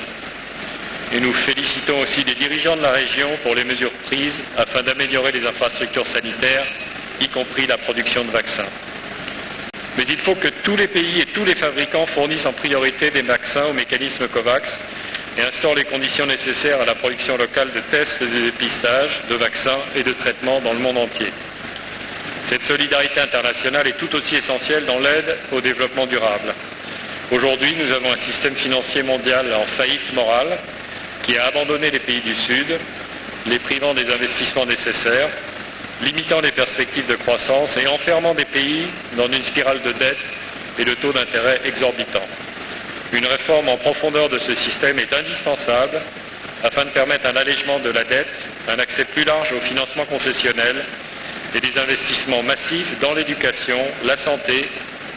Et nous félicitons aussi les dirigeants de la région pour les mesures prises afin d'améliorer les infrastructures sanitaires, y compris la production de vaccins. Mais il faut que tous les pays et tous les fabricants fournissent en priorité des vaccins au mécanisme COVAX et instaurent les conditions nécessaires à la production locale de tests de dépistage, de vaccins et de traitements dans le monde entier. Cette solidarité internationale est tout aussi essentielle dans l'aide au développement durable. Aujourd'hui, nous avons un système financier mondial en faillite morale qui a abandonné les pays du Sud, les privant des investissements nécessaires, limitant les perspectives de croissance et enfermant des pays dans une spirale de dette et de taux d'intérêt exorbitants. Une réforme en profondeur de ce système est indispensable afin de permettre un allègement de la dette, un accès plus large au financement concessionnel et des investissements massifs dans l'éducation, la santé,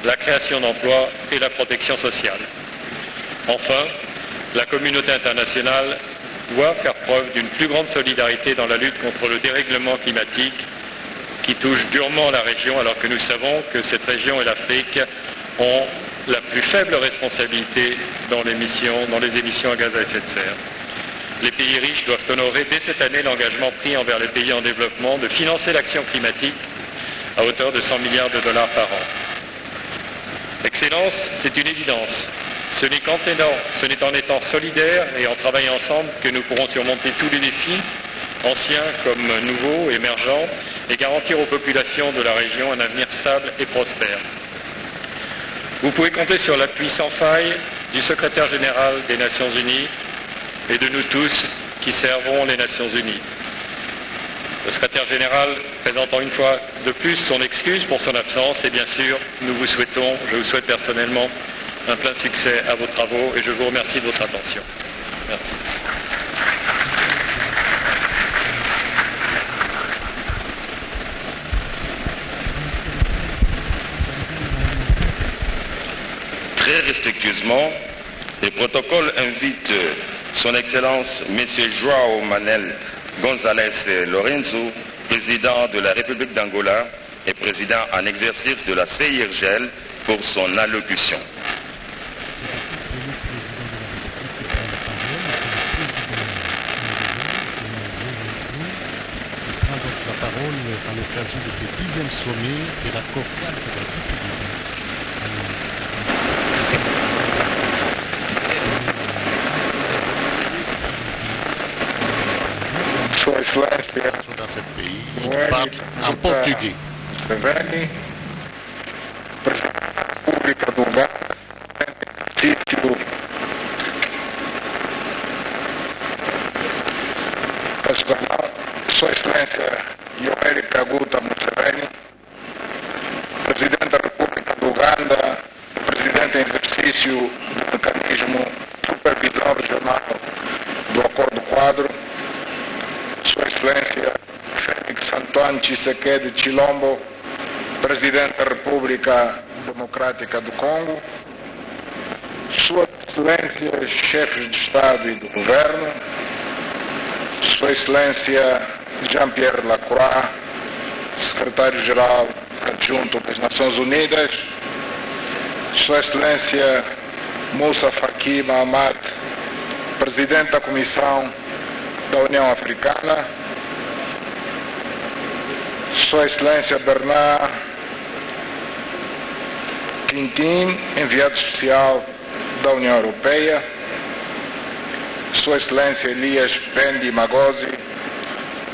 la création d'emplois et la protection sociale. Enfin, la communauté internationale doit faire preuve d'une plus grande solidarité dans la lutte contre le dérèglement climatique qui touche durement la région, alors que nous savons que cette région et l'Afrique ont la plus faible responsabilité dans les émissions à gaz à effet de serre. Les pays riches doivent honorer dès cette année l'engagement pris envers les pays en développement de financer l'action climatique à hauteur de 100 milliards de dollars par an. Excellence, c'est une évidence. Ce n'est en étant solidaires et en travaillant ensemble que nous pourrons surmonter tous les défis, anciens comme nouveaux, émergents, et garantir aux populations de la région un avenir stable et prospère. Vous pouvez compter sur l'appui sans faille du secrétaire général des Nations Unies et de nous tous qui servons les Nations Unies. Le secrétaire général présentant une fois de plus son excuse pour son absence et bien sûr, je vous souhaite personnellement un plein succès à vos travaux et je vous remercie de votre attention. Merci. Très respectueusement, le protocole invite Son Excellence M. João Manel González Lorenzo, président de la République d'Angola et président en exercice de la CIRGL, pour son allocution. La parole à l'occasion de ce 10e sommet de l'accord cadre de la Sua Excelência, dans ce pays, il parle en portugais. Museveni, Presidente da República do Uganda, exercício Sua Excelência Yoweri Kaguta Museveni, Presidente da República do Uganda, Presidente em exercício do mecanismo de supervisão regional do Acordo Quadro, Sua Excelência Félix Antoine Tshisekedi Tshilombo, Presidente da República Democrática do Congo, Sua Excelência Chefes de Estado e do Governo, Sua Excelência Jean-Pierre Lacroix, secretário-geral adjunto das Nações Unidas, Sua Excelência Moussa Faki Mahamat, presidente da Comissão da União Africana, Sua Excelência Bernard Quintin, enviado especial da União Europeia, Sua Excelência Elias Pendi Magosi,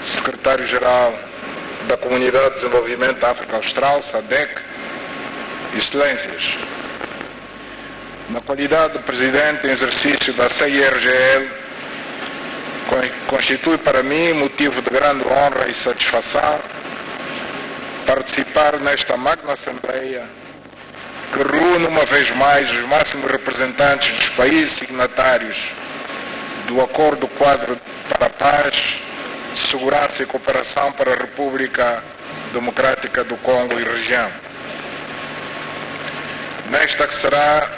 secretário-geral da Comunidade de Desenvolvimento da África Austral, SADC, Excelências, na qualidade de presidente em exercício da CIRGL, constitui para mim motivo de grande honra e satisfação participar nesta magna Assembleia que reúne uma vez mais os máximos representantes dos países signatários do Acordo Quadro para a Paz, Segurança e Cooperação para a República Democrática do Congo e região. Nesta que será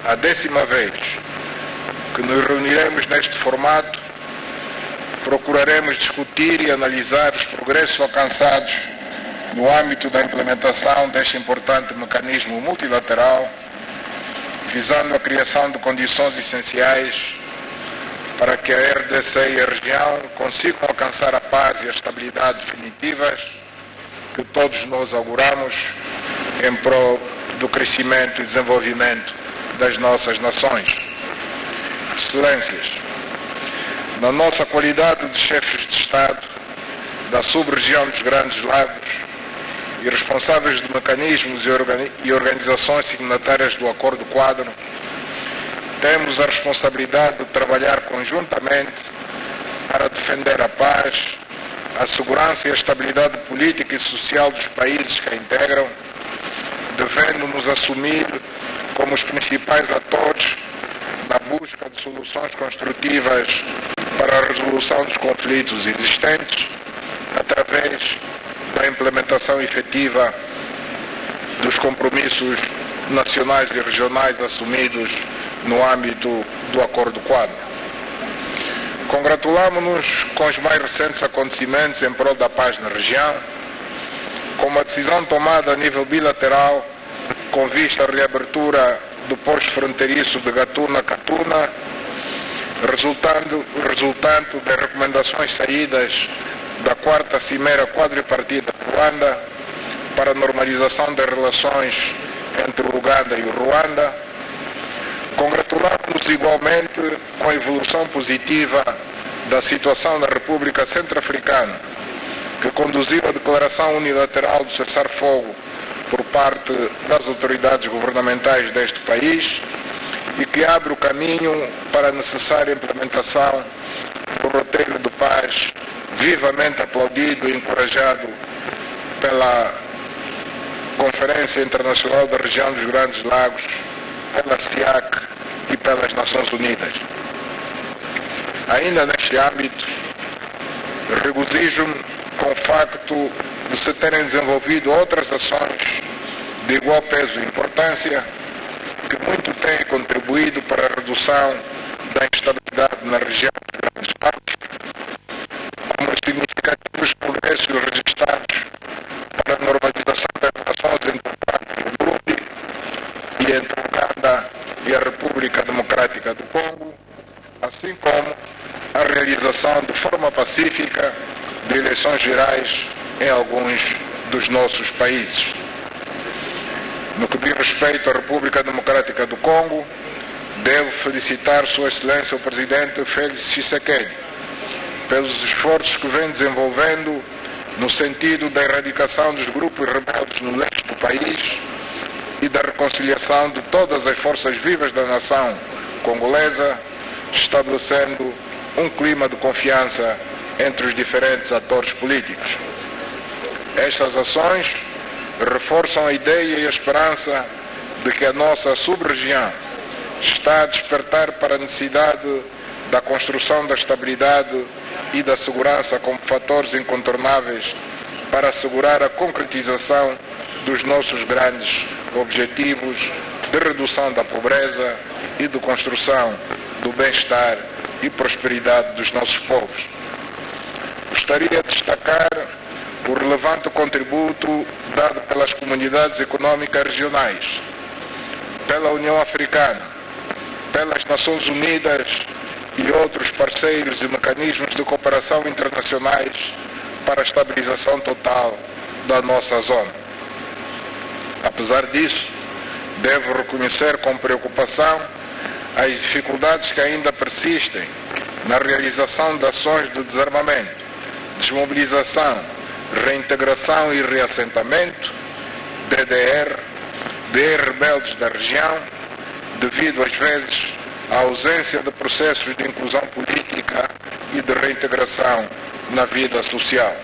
a 10ª vez que nos reuniremos neste formato, procuraremos discutir e analisar os progressos alcançados no âmbito da implementação deste importante mecanismo multilateral, visando a criação de condições essenciais para que a RDC e a região consigam alcançar a paz e a estabilidade definitivas que todos nós auguramos em prol do crescimento e desenvolvimento das nossas nações. Excelências, na nossa qualidade de chefes de Estado da sub-região dos Grandes Lagos e responsáveis de mecanismos e organizações signatárias do Acordo Quadro, temos a responsabilidade de trabalhar conjuntamente para defender a paz, a segurança e a estabilidade política e social dos países que a integram, devendo nos assumir como os principais atores na busca de soluções construtivas para a resolução dos conflitos existentes, através da implementação efetiva dos compromissos nacionais e regionais assumidos no âmbito do Acordo Quadro. Congratulamos-nos com os mais recentes acontecimentos em prol da paz na região, com uma decisão tomada a nível bilateral com vista à reabertura do posto fronteiriço de Gatuna-Katuna, resultante das recomendações saídas da 4ª Cimeira Quadripartida de Ruanda para a normalização das relações entre o Uganda e o Ruanda. Congratulamos-nos igualmente com a evolução positiva da situação na República Centro-Africana, que conduziu à declaração unilateral do cessar-fogo por parte das autoridades governamentais deste país e que abre o caminho para a necessária implementação do roteiro de paz vivamente aplaudido e encorajado pela Conferência Internacional da Região dos Grandes Lagos, pela SIAC e pelas Nações Unidas. Ainda neste âmbito, regozijo-me com o facto de se terem desenvolvido outras ações de igual peso e importância que muito têm contribuído para a redução da instabilidade na região dos Grandes Lagos, como os significativos progressos registrados para a normalização das relações entre o Uganda e o Burundi e entre o Uganda e a República Democrática do Congo, assim como a realização de forma pacífica de eleições gerais em alguns dos nossos países. No que diz respeito à República Democrática do Congo, devo felicitar Sua Excelência o Presidente Félix Tshisekedi pelos esforços que vem desenvolvendo no sentido da erradicação dos grupos rebeldes no leste do país e da reconciliação de todas as forças vivas da nação congolesa, estabelecendo um clima de confiança entre os diferentes atores políticos. Estas ações reforçam a ideia e a esperança de que a nossa sub-região está a despertar para a necessidade da construção da estabilidade e da segurança como fatores incontornáveis para assegurar a concretização dos nossos grandes objetivos de redução da pobreza e de construção do bem-estar e prosperidade dos nossos povos. Os gostaria de destacar o relevante contributo dado pelas comunidades econômicas regionais, pela União Africana, pelas Nações Unidas e outros parceiros e mecanismos de cooperação internacionais para a estabilização total da nossa zona. Apesar disso, devo reconhecer com preocupação as dificuldades que ainda persistem na realização de ações de desarmamento, desmobilização, reintegração e reassentamento, DDR, de rebeldes da região, devido às vezes à ausência de processos de inclusão política e de reintegração na vida social.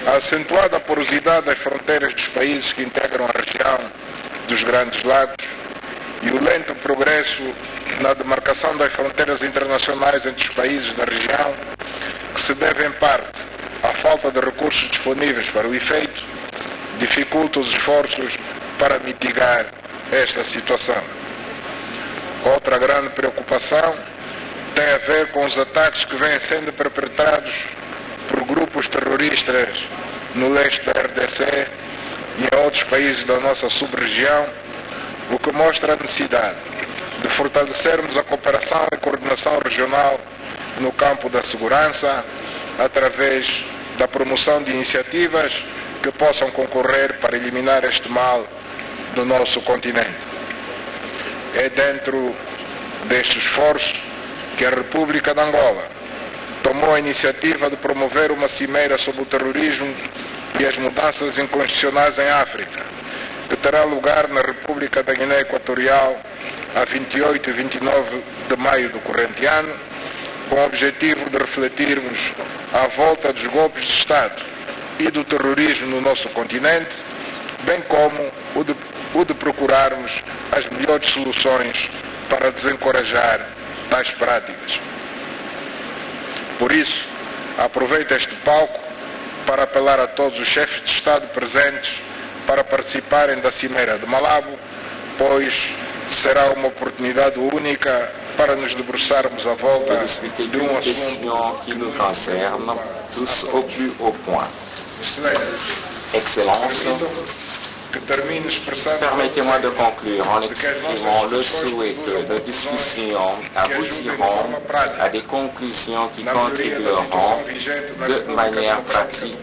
A acentuada porosidade das fronteiras dos países que integram a região dos Grandes Lagos e o lento progresso na demarcação das fronteiras internacionais entre os países da região, que se deve em parte à falta de recursos disponíveis para o efeito, dificulta os esforços para mitigar esta situação. Outra grande preocupação tem a ver com os ataques que vêm sendo perpetrados por grupos terroristas no leste da RDC e em outros países da nossa sub-região, o que mostra a necessidade de fortalecermos a cooperação e coordenação regional no campo da segurança, através da promoção de iniciativas que possam concorrer para eliminar este mal do nosso continente. É dentro deste esforço que a República de Angola tomou a iniciativa de promover uma cimeira sobre o terrorismo e as mudanças inconstitucionais em África, que terá lugar na República da Guiné Equatorial a 28 e 29 de maio do corrente ano, com o objetivo de refletirmos à volta dos golpes de Estado e do terrorismo no nosso continente, bem como o de procurarmos as melhores soluções para desencorajar tais práticas. Por isso, aproveito este palco para apelar a todos os chefes de Estado presentes para participarem da Cimeira de Malabo, pois será uma oportunidade única para nos debruçarmos à volta de um assunto qui nous concerne tous au plus haut point. Excellence, permettez-moi de conclure en exprimant le souhait que nos discussions aboutiront à des conclusions qui contribueront de manière pratique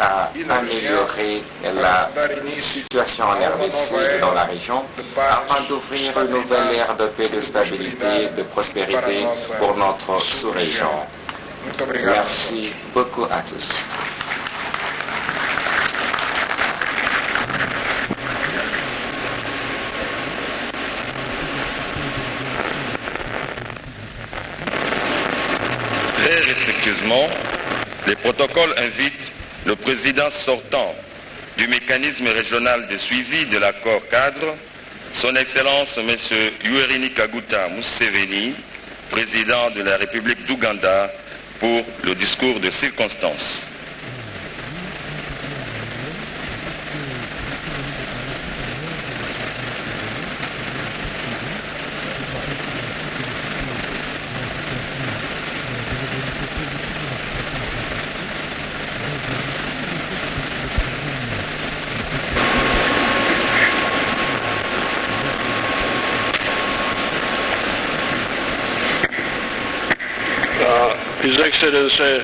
à améliorer la situation en RDC et dans la région, afin d'ouvrir une nouvelle ère de paix, de stabilité, de prospérité pour notre sous-région. Merci beaucoup à tous. Très respectueusement, le protocole invite le président sortant du mécanisme régional de suivi de l'accord cadre, son Excellence M. Yoweri Kaguta Museveni, président de la République d'Ouganda, pour le discours de circonstance. His Excellency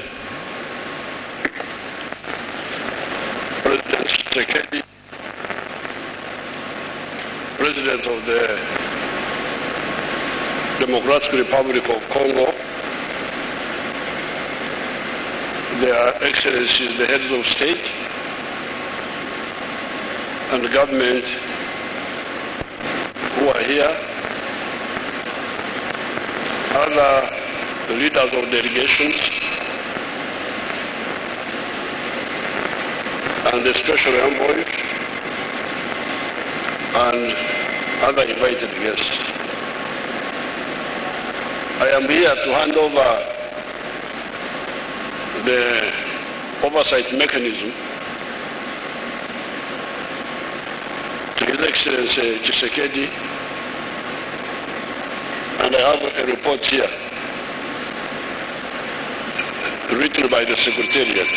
President Tshisekedi, President of the Democratic Republic of Congo, Their Excellencies, the heads of state and the government who are here, other the leaders of delegations and the special envoys and other invited guests. I am here to hand over the oversight mechanism to His Excellency Tshisekedi, and I have a report here. written by the Secretariat.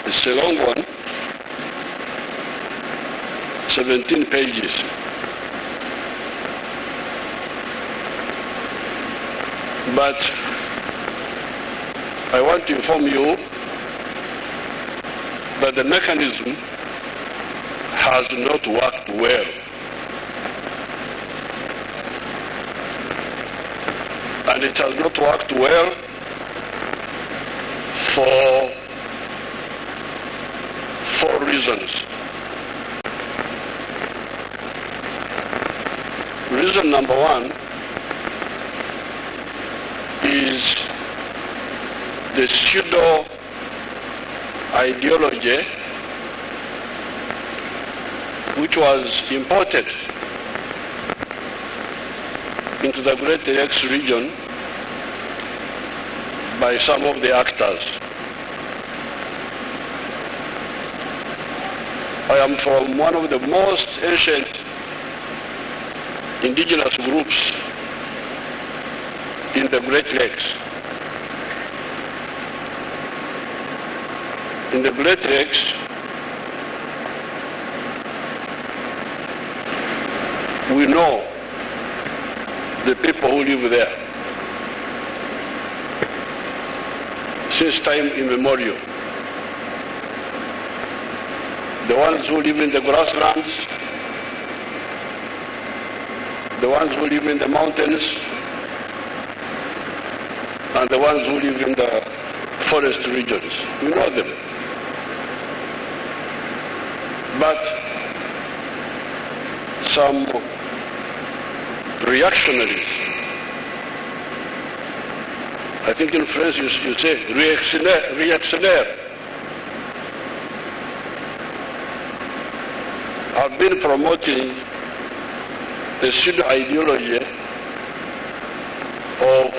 It's a long one, 17 pages. But I want to inform you that the mechanism has not worked well. And it has not worked well for 4 reasons. Reason number 1 is the pseudo ideology which was imported into the Greater Lakes region by some of the actors. I am from one of the most ancient indigenous groups in the Great Lakes. In the Great Lakes, we know the people who live there since time immemorial. The ones who live in the grasslands, the ones who live in the mountains, and the ones who live in the forest regions. We know them. But some reactionaries, I think in French you say reactionnaire, have been promoting the pseudo ideology of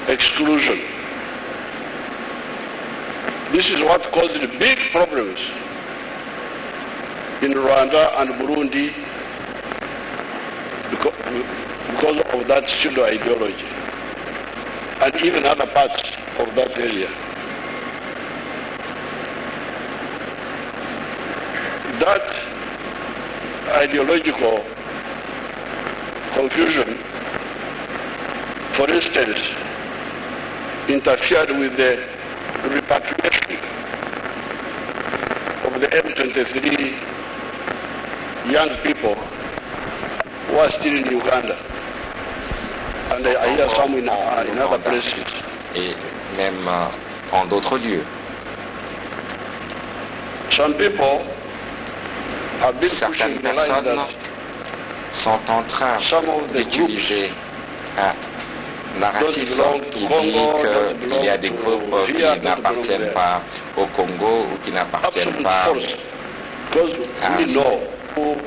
exclusion. This is what caused big problems in Rwanda and Burundi because of that pseudo ideology, and even other parts of that area. That ideological confusion, for instance, interfered with the repatriation of the M23 young people who are still in Uganda. And I hear some in other places. Et même en d'autres lieux. Some people have been Certaines pushing the line personnes that sont en train d'utiliser un narratif qui dit qu'il y a des groupes qui n'appartiennent pas au Congo ou qui n'appartiennent pas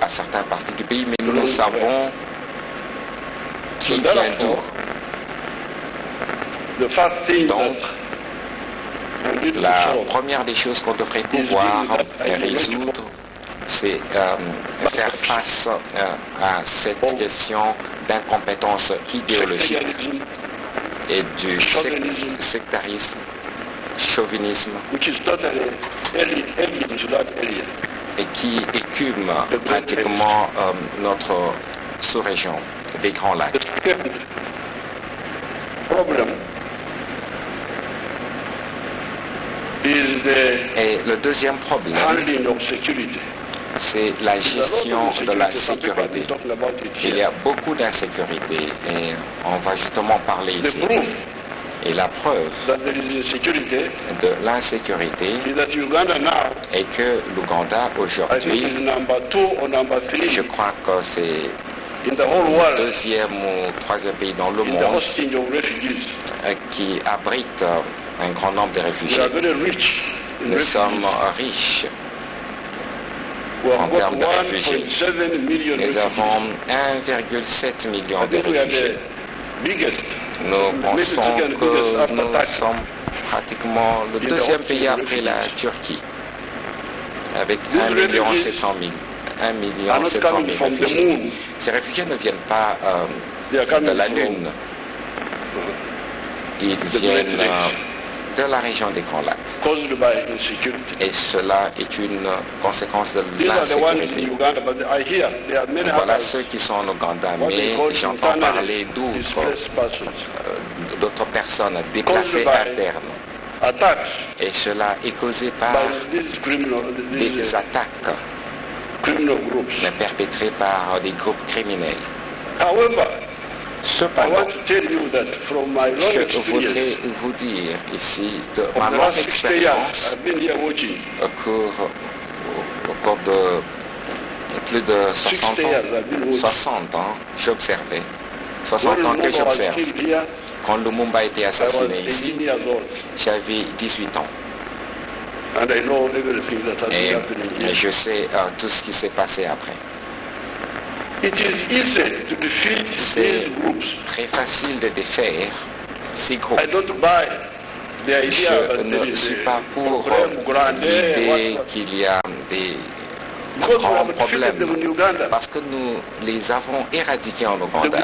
à certaines parties du pays, mais nous savons qui vient d'où. Donc, la première des choses qu'on devrait pouvoir résoudre, c'est faire face à cette question d'incompétence idéologique et du sectarisme, chauvinisme, et qui écume pratiquement notre sous-région des Grands Lacs. Et le deuxième problème, c'est la gestion de la sécurité. Il y a beaucoup d'insécurité et on va justement parler ici. Et la preuve de l'insécurité est que l'Ouganda aujourd'hui, je crois que c'est le deuxième ou troisième pays dans le monde qui abrite un grand nombre de réfugiés. Nous sommes riches en termes de réfugiés. Nous avons 1,7 million de réfugiés. Nous pensons que nous sommes pratiquement le deuxième pays après la Turquie, avec 1,7 million réfugiés. Ces réfugiés ne viennent pas de la Lune. Ils viennent de la région des Grands Lacs. Et cela est une conséquence de l'insécurité. Voilà ceux qui sont en Ouganda, mais j'entends parler d'autres personnes déplacées internes. Et cela est causé par des attaques perpétrées par des groupes criminels. Cependant, je voudrais vous dire ici de ma longue expérience au cours de plus de 60 ans, j'observais, 60 ans que j'observe. Quand Lumumba a été assassiné ici, j'avais 18 ans. Et je sais tout ce qui s'est passé après. C'est très facile de défaire ces groupes. Je ne suis pas pour l'idée qu'il y a des grands problèmes, parce que nous les avons éradiqués en Ouganda.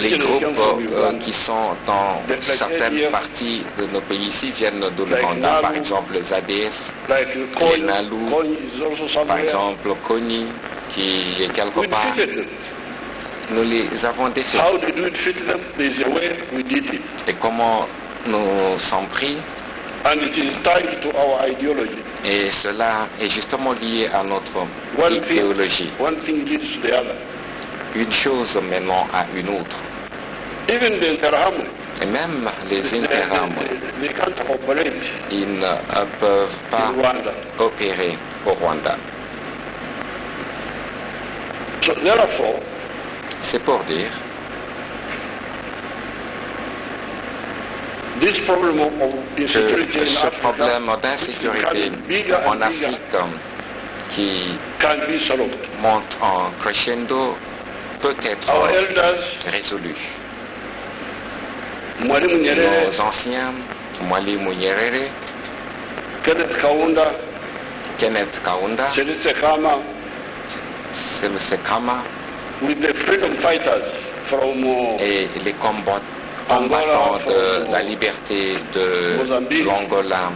Les groupes qui sont dans certaines parties de nos pays ici viennent de l'Ouganda, par exemple les ADF, les Nalu, par exemple Kony, qui est quelque part. Nous les avons défaits. Et comment nous sommes pris? Et cela est justement lié à notre idéologie. Une chose menant à une autre. Et même les Interahamwe, ils ne peuvent pas opérer au Rwanda. C'est pour dire que ce problème d'insécurité en Afrique qui monte en crescendo peut être résolu. Nos anciens, Mwalimu Nyerere, Kenneth Kaunda, Sekama, et les combattants de la liberté de l'Angola,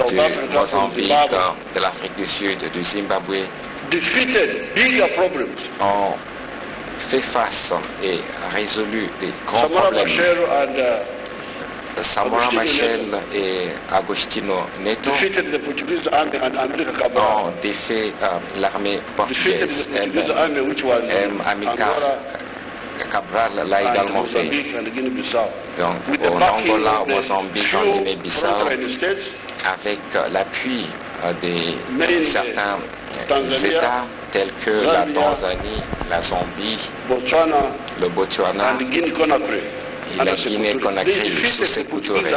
du Mozambique, de l'Afrique du Sud, du Zimbabwe, ont fait face et résolu les grands problèmes. Samora Machel et Agostinho Neto ont défait l'armée portugaise. Amilcar Cabral l'a également fait. Donc, au Angola, au Mozambique, en Guinée-Bissau, avec l'appui de certains États tels que la Tanzanie, la Zambie, le Botswana et la Guinée-Conakry sous Sékou Touré.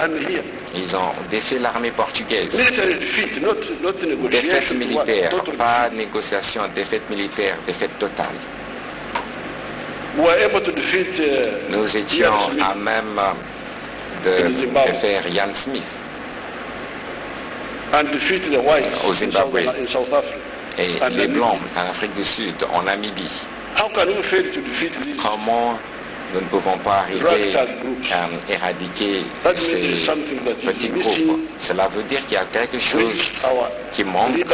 Ils ont défait l'armée portugaise. Défaite militaire, pas négociation, défaite militaire, défaite totale. Nous étions à même de faire Ian Smith au Zimbabwe et les Blancs en Afrique du Sud, en Namibie. Comment nous ne pouvons pas arriver à éradiquer ces petits groupes? Cela veut dire qu'il y a quelque chose qui manque,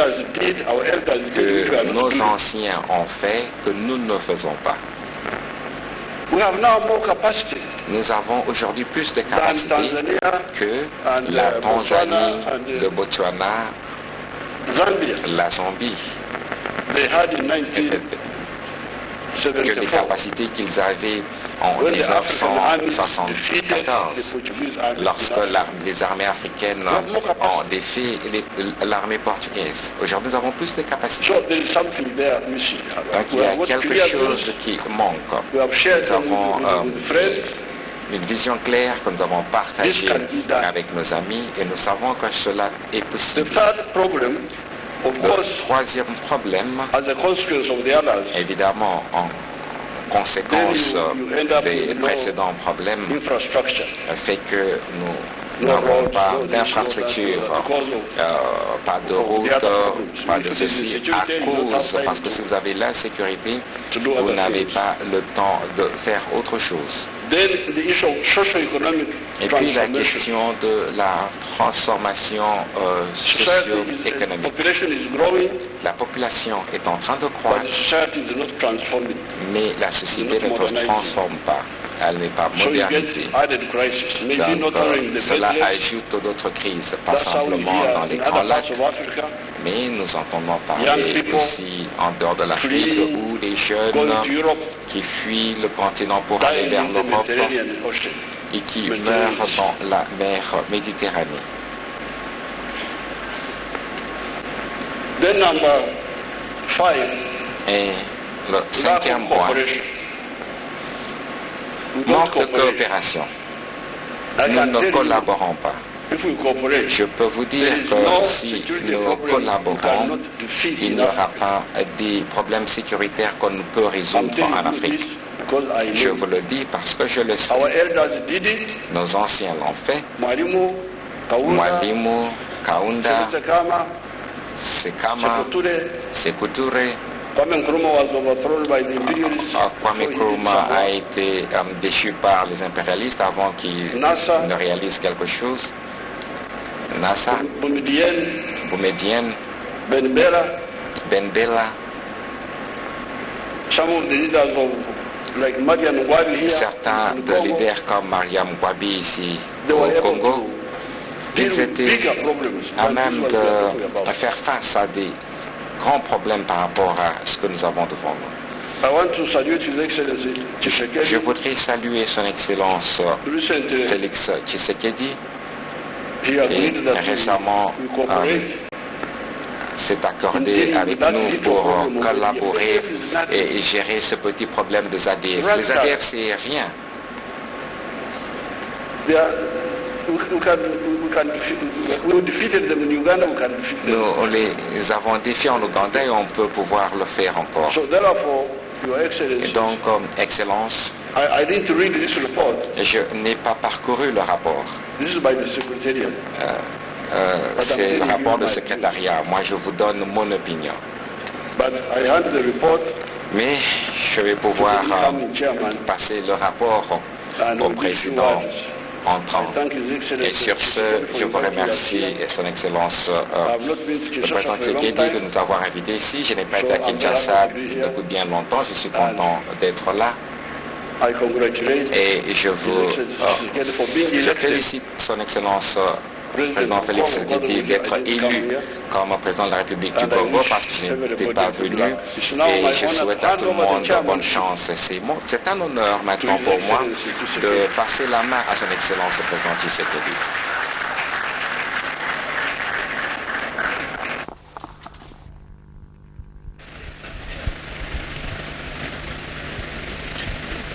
que nos anciens ont fait, que nous ne faisons pas. Nous avons aujourd'hui plus de capacité que la Tanzanie, le Botswana, la Zambie, que les capacités qu'ils avaient en 1974, lorsque les armées africaines ont défait l'armée portugaise. Aujourd'hui, nous avons plus de capacités. Donc il y a quelque chose qui manque. Nous avons une vision claire que nous avons partagée avec nos amis et nous savons que cela est possible. Le troisième problème, évidemment, en conséquence des précédents problèmes, fait que nous Nous n'avons pas d'infrastructure, pas de route, pas de ceci, parce que si vous avez l'insécurité, vous n'avez pas le temps de faire autre chose. Et puis la question de la transformation socio-économique. La population est en train de croître, mais la société ne se transforme pas. Elle n'est pas modernisée. Donc, cela ajoute d'autres crises, pas simplement dans les grands lacs, mais nous entendons parler aussi en dehors de l'Afrique où les jeunes qui fuient le continent pour aller vers l'Europe et qui meurent dans la mer Méditerranée. Et le cinquième point, manque de coopération. Nous ne collaborons pas. Je peux vous dire que si nous collaborons, il n'y aura pas des problèmes sécuritaires qu'on ne peut résoudre en Afrique. Je vous le dis parce que je le sais. Nos anciens l'ont fait. Mwalimu, Kaunda, Sekama, Sékou Touré. Kwame Nkrumah a été déchu par les impérialistes avant qu'ils ne réalisent quelque chose. Nassa, Boumedienne, Ben Bella, certains de leaders comme Mariam Gwabi ici au Congo, ils étaient à même de faire face à des grands problèmes par rapport à ce que nous avons devant nous. Je voudrais saluer son Excellence Félix Tshisekedi, qui récemment s'est accordé avec nous pour collaborer et gérer ce petit problème des ADF. Les ADF, c'est rien. Nous les avons défiés en Ouganda et on peut pouvoir le faire encore. Et donc, Excellence, je n'ai pas parcouru le rapport. C'est le rapport du secrétariat. Moi, je vous donne mon opinion. Mais je vais pouvoir passer le rapport au président entrant. Et sur ce, je vous remercie et son Excellence le président Tshisekedi de nous avoir invités ici. Je n'ai pas été à Kinshasa depuis bien longtemps. Je suis content d'être là. Et je félicite son Excellence président Félix Tshisekedi d'être élu comme président de la République du Congo parce que je n'étais pas venu et je souhaite à tout le monde bonne chance. C'est un honneur maintenant pour moi de passer la main à son Excellence le président Tshisekedi.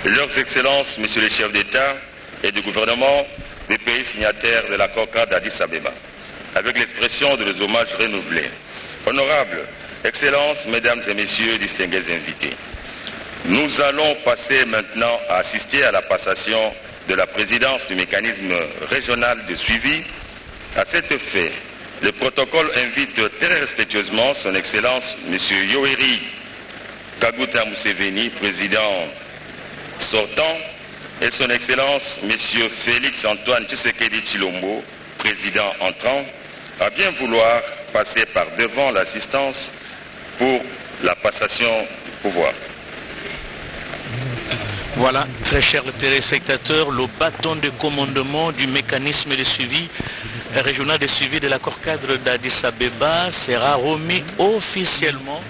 Leurs Excellences, Messieurs les chefs d'État et de gouvernement des pays signataires de l'accord-cadre d'Addis Abeba, avec l'expression de leurs hommages renouvelés. Honorables Excellences, Mesdames et Messieurs, distingués invités, nous allons passer maintenant à assister à la passation de la présidence du mécanisme régional de suivi. À cet effet, le protocole invite très respectueusement son Excellence M. Yoweri Kaguta Museveni, président sortant, et son Excellence M. Félix Antoine Tshisekedi Tshilombo, président entrant, à bien vouloir passer par devant l'assistance pour la passation du pouvoir. Voilà, très chers téléspectateurs, le bâton de commandement du mécanisme de suivi régional de suivi de l'accord-cadre d'Addis Abeba sera remis officiellement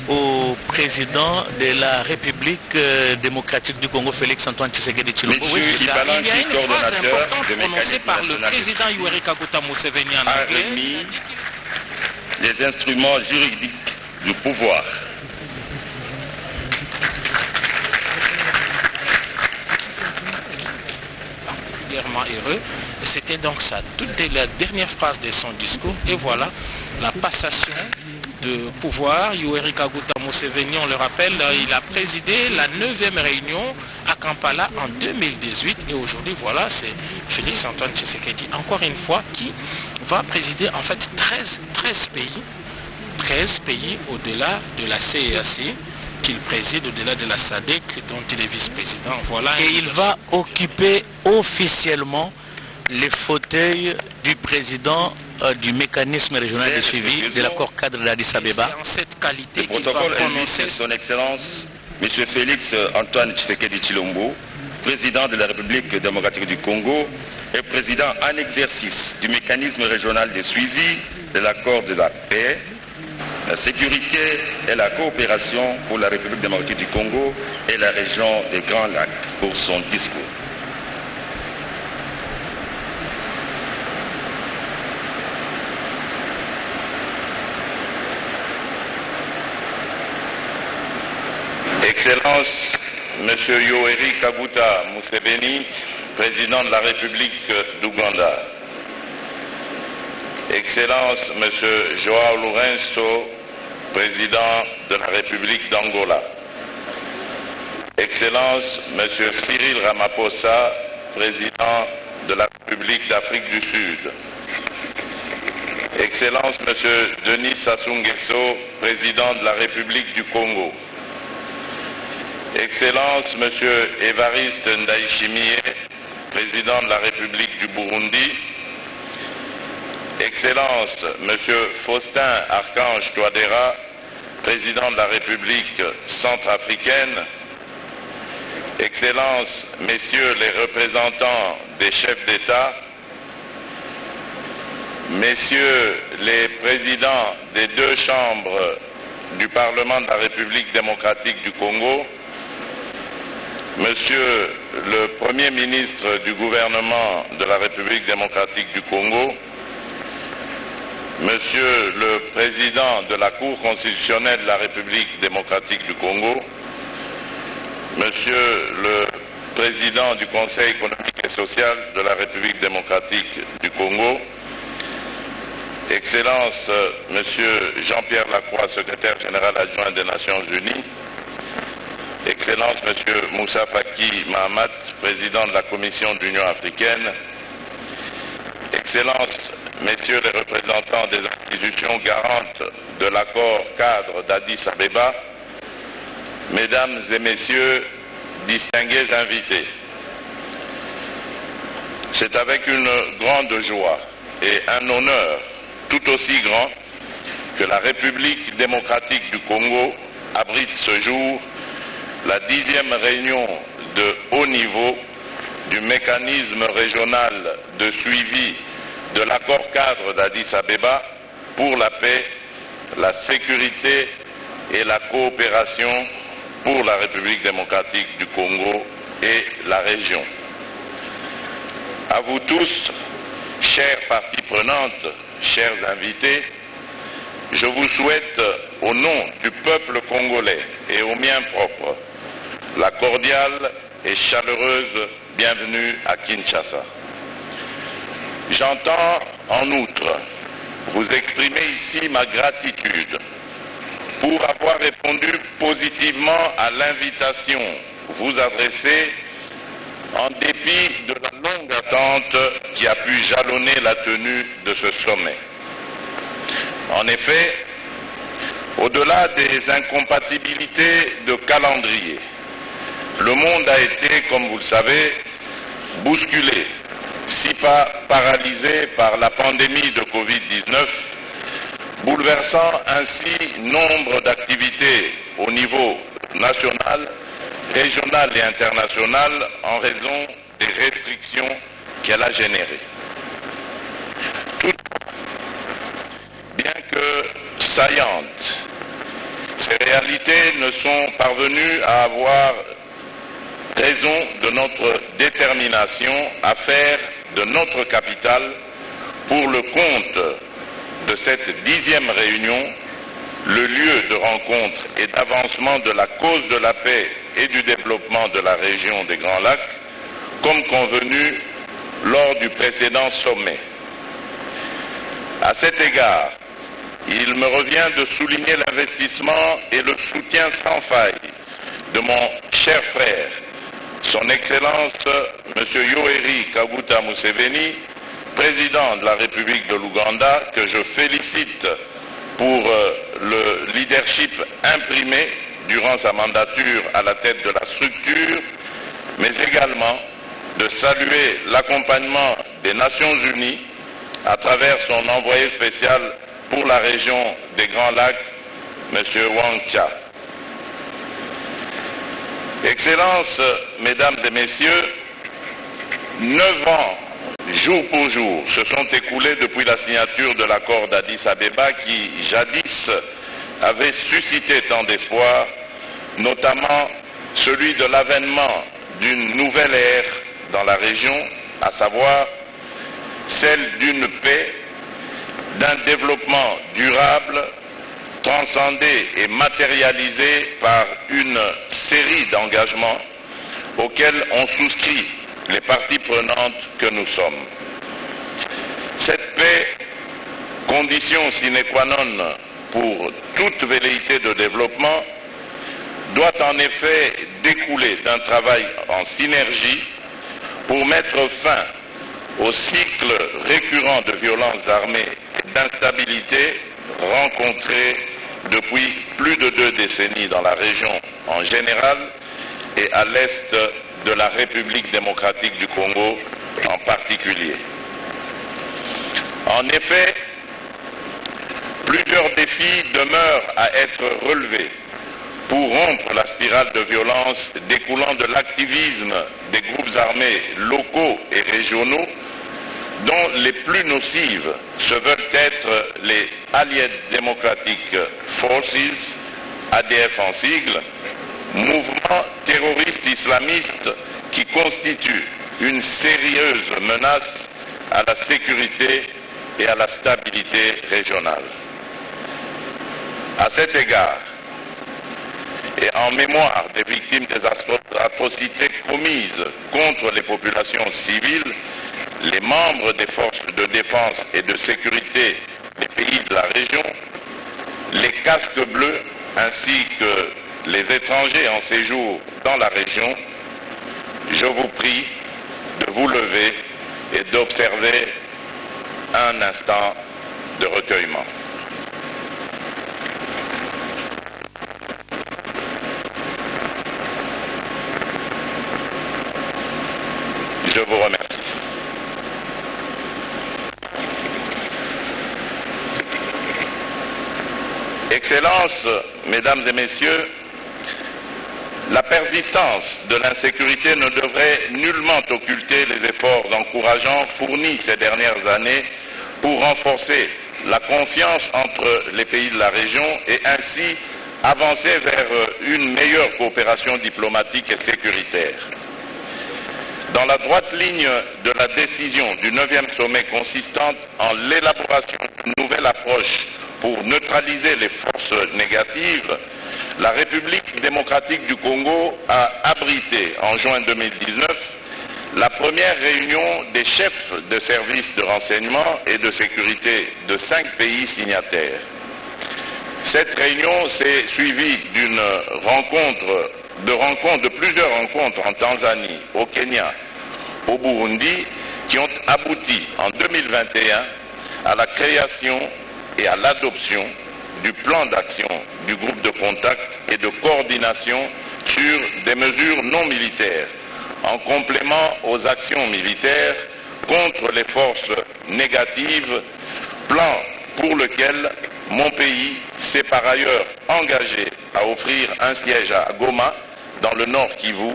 au président de la République démocratique du Congo, Félix Antoine Tshisekedi Tshilombo. Oui, il y a une phrase importante prononcée par le président Yoweri Kaguta Museveni en anglais. Les instruments juridiques du pouvoir. Particulièrement heureux. C'était donc ça, toute la dernière phrase de son discours. Et voilà, la passation de pouvoir. Yoweri Kaguta Museveni, on le rappelle, il a présidé la 9e réunion à Kampala en 2018 et aujourd'hui, voilà, c'est Félix Antoine Tshisekedi, encore une fois, qui va présider en fait 13 pays au-delà de la CEAC qu'il préside, au-delà de la SADC dont il est vice-président. Voilà. Et il va occuper officiellement les fauteuils du président du mécanisme régional de suivi de l'accord cadre d'Addis Abeba. En cette qualité le qu'il va protocole prononcer. invite son Excellence M. Félix Antoine Tshisekedi Tshilombo, président de la République démocratique du Congo et président en exercice du mécanisme régional de suivi de l'accord de la paix, la sécurité et la coopération pour la République démocratique du Congo et la région des Grands Lacs pour son discours. Excellence, Monsieur Yoweri Kaguta Museveni, président de la République d'Ouganda. Excellence, Monsieur Joao Lourenço, président de la République d'Angola. Excellence, Monsieur Cyril Ramaphosa, président de la République d'Afrique du Sud. Excellence, Monsieur Denis Sassou Nguesso, président de la République du Congo. Excellence, Monsieur Évariste Ndayishimiye, président de la République du Burundi. Excellence, Monsieur Faustin Archange Touadéra, président de la République centrafricaine. Excellence, Messieurs les représentants des chefs d'État, Messieurs les présidents des deux chambres du Parlement de la République démocratique du Congo, Monsieur le Premier ministre du gouvernement de la République démocratique du Congo, Monsieur le Président de la Cour constitutionnelle de la République démocratique du Congo, Monsieur le Président du Conseil économique et social de la République démocratique du Congo, Excellence Monsieur Jean-Pierre Lacroix, secrétaire général adjoint des Nations Unies, Excellence Monsieur Moussa Faki Mahamat, président de la Commission de l'Union africaine, Excellence Messieurs les représentants des institutions garantes de l'accord cadre d'Addis Abeba, Mesdames et Messieurs, distingués invités, c'est avec une grande joie et un honneur tout aussi grand que la République démocratique du Congo abrite ce jour la 10e réunion de haut niveau du mécanisme régional de suivi de l'accord cadre d'Addis Abeba pour la paix, la sécurité et la coopération pour la République démocratique du Congo et la région. À vous tous, chères parties prenantes, chers invités, je vous souhaite au nom du peuple congolais et au mien propre la cordiale et chaleureuse bienvenue à Kinshasa. J'entends en outre vous exprimer ici ma gratitude pour avoir répondu positivement à l'invitation vous adressée en dépit de la longue attente qui a pu jalonner la tenue de ce sommet. En effet, au-delà des incompatibilités de calendrier, le monde a été, comme vous le savez, bousculé, si pas paralysé par la pandémie de Covid-19, bouleversant ainsi nombre d'activités au niveau national, régional et international en raison des restrictions qu'elle a générées. Toutefois, bien que saillantes, ces réalités ne sont parvenues à avoir raison de notre détermination à faire de notre capitale, pour le compte de cette 10e réunion, le lieu de rencontre et d'avancement de la cause de la paix et du développement de la région des Grands Lacs, comme convenu lors du précédent sommet. À cet égard, il me revient de souligner l'investissement et le soutien sans faille de mon cher frère, son Excellence M. Yoweri Kaguta Museveni, président de la République de l'Ouganda, que je félicite pour le leadership imprimé durant sa mandature à la tête de la structure, mais également de saluer l'accompagnement des Nations Unies à travers son envoyé spécial pour la région des Grands Lacs, M. Wang Chia. Excellences, Mesdames et Messieurs, 9 ans, jour pour jour, se sont écoulés depuis la signature de l'accord d'Addis Abeba qui, jadis, avait suscité tant d'espoir, notamment celui de l'avènement d'une nouvelle ère dans la région, à savoir celle d'une paix, d'un développement durable, transcendé et matérialisé par une série d'engagements auxquels ont souscrit les parties prenantes que nous sommes. Cette paix, condition sine qua non pour toute velléité de développement, doit en effet découler d'un travail en synergie pour mettre fin au cycle récurrent de violences armées et d'instabilité rencontrées depuis plus de 2 décennies dans la région en général et à l'est de la République démocratique du Congo en particulier. En effet, plusieurs défis demeurent à être relevés pour rompre la spirale de violence découlant de l'activisme des groupes armés locaux et régionaux, dont les plus nocives se veulent être les Allied Democratic Forces, ADF en sigle, mouvement terroriste islamiste qui constitue une sérieuse menace à la sécurité et à la stabilité régionale. À cet égard, et en mémoire des victimes des atrocités commises contre les populations civiles, les membres des forces de défense et de sécurité des pays de la région, les casques bleus ainsi que les étrangers en séjour dans la région, je vous prie de vous lever et d'observer un instant de recueillement. Je vous remercie. Excellences, Mesdames et Messieurs, la persistance de l'insécurité ne devrait nullement occulter les efforts encourageants fournis ces dernières années pour renforcer la confiance entre les pays de la région et ainsi avancer vers une meilleure coopération diplomatique et sécuritaire. Dans la droite ligne de la décision du 9e sommet consistant en l'élaboration d'une nouvelle approche pour neutraliser les forces négatives, la République démocratique du Congo a abrité en juin 2019 la première réunion des chefs de services de renseignement et de sécurité de 5 pays signataires. Cette réunion s'est suivie de plusieurs rencontres en Tanzanie, au Kenya, au Burundi, qui ont abouti en 2021 à la création et à l'adoption du plan d'action du groupe de contact et de coordination sur des mesures non militaires, en complément aux actions militaires contre les forces négatives, plan pour lequel mon pays s'est par ailleurs engagé à offrir un siège à Goma, dans le Nord Kivu,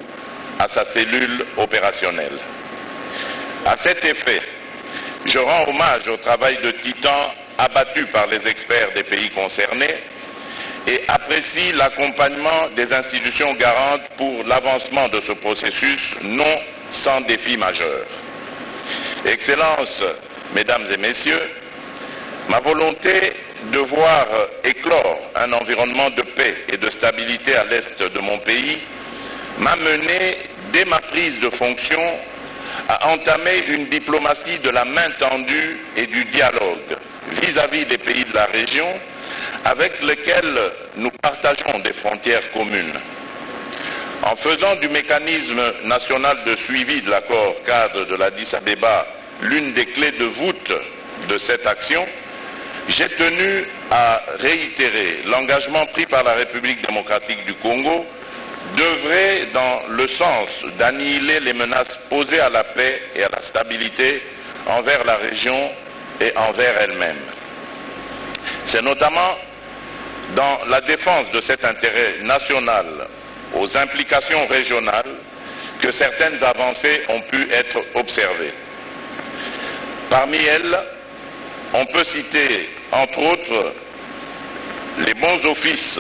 à sa cellule opérationnelle. À cet effet, je rends hommage au travail de titan abattu par les experts des pays concernés et apprécie l'accompagnement des institutions garantes pour l'avancement de ce processus non sans défi majeur. Excellences, Mesdames et Messieurs, ma volonté de voir éclore un environnement de paix et de stabilité à l'est de mon pays m'a mené, dès ma prise de fonction, à entamer une diplomatie de la main tendue et du dialogue vis-à-vis des pays de la région avec lesquels nous partageons des frontières communes. En faisant du mécanisme national de suivi de l'accord cadre de l'Addis Abeba l'une des clés de voûte de cette action, j'ai tenu à réitérer l'engagement pris par la République démocratique du Congo d'œuvrer dans le sens d'annihiler les menaces posées à la paix et à la stabilité envers la région et envers elle-même. C'est notamment dans la défense de cet intérêt national aux implications régionales que certaines avancées ont pu être observées. Parmi elles, on peut citer, entre autres, les bons offices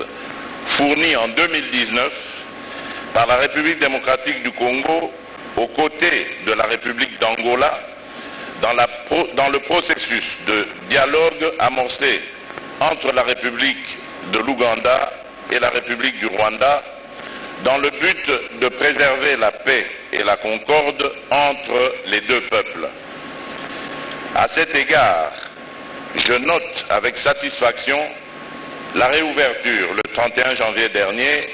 fournis en 2019 par la République démocratique du Congo aux côtés de la République d'Angola dans le processus de dialogue amorcé entre la République de l'Ouganda et la République du Rwanda dans le but de préserver la paix et la concorde entre les deux peuples. À cet égard, je note avec satisfaction la réouverture le 31 janvier dernier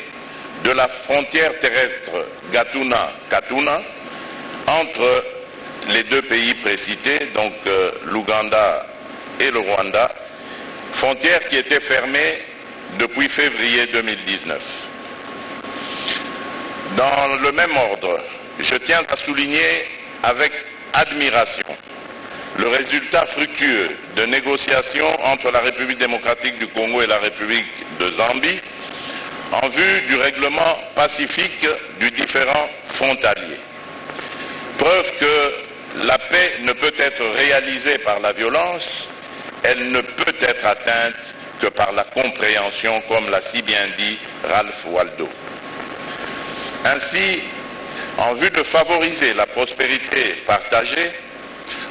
de la frontière terrestre Gatuna-Katuna entre les deux pays précités, donc l'Ouganda et le Rwanda, frontière qui était fermée depuis février 2019. Dans le même ordre, je tiens à souligner avec admiration le résultat fructueux de négociations entre la République démocratique du Congo et la République de Zambie en vue du règlement pacifique du différend frontalier. Preuve que la paix ne peut être réalisée par la violence, elle ne peut être atteinte que par la compréhension, comme l'a si bien dit Ralph Waldo. Ainsi, en vue de favoriser la prospérité partagée,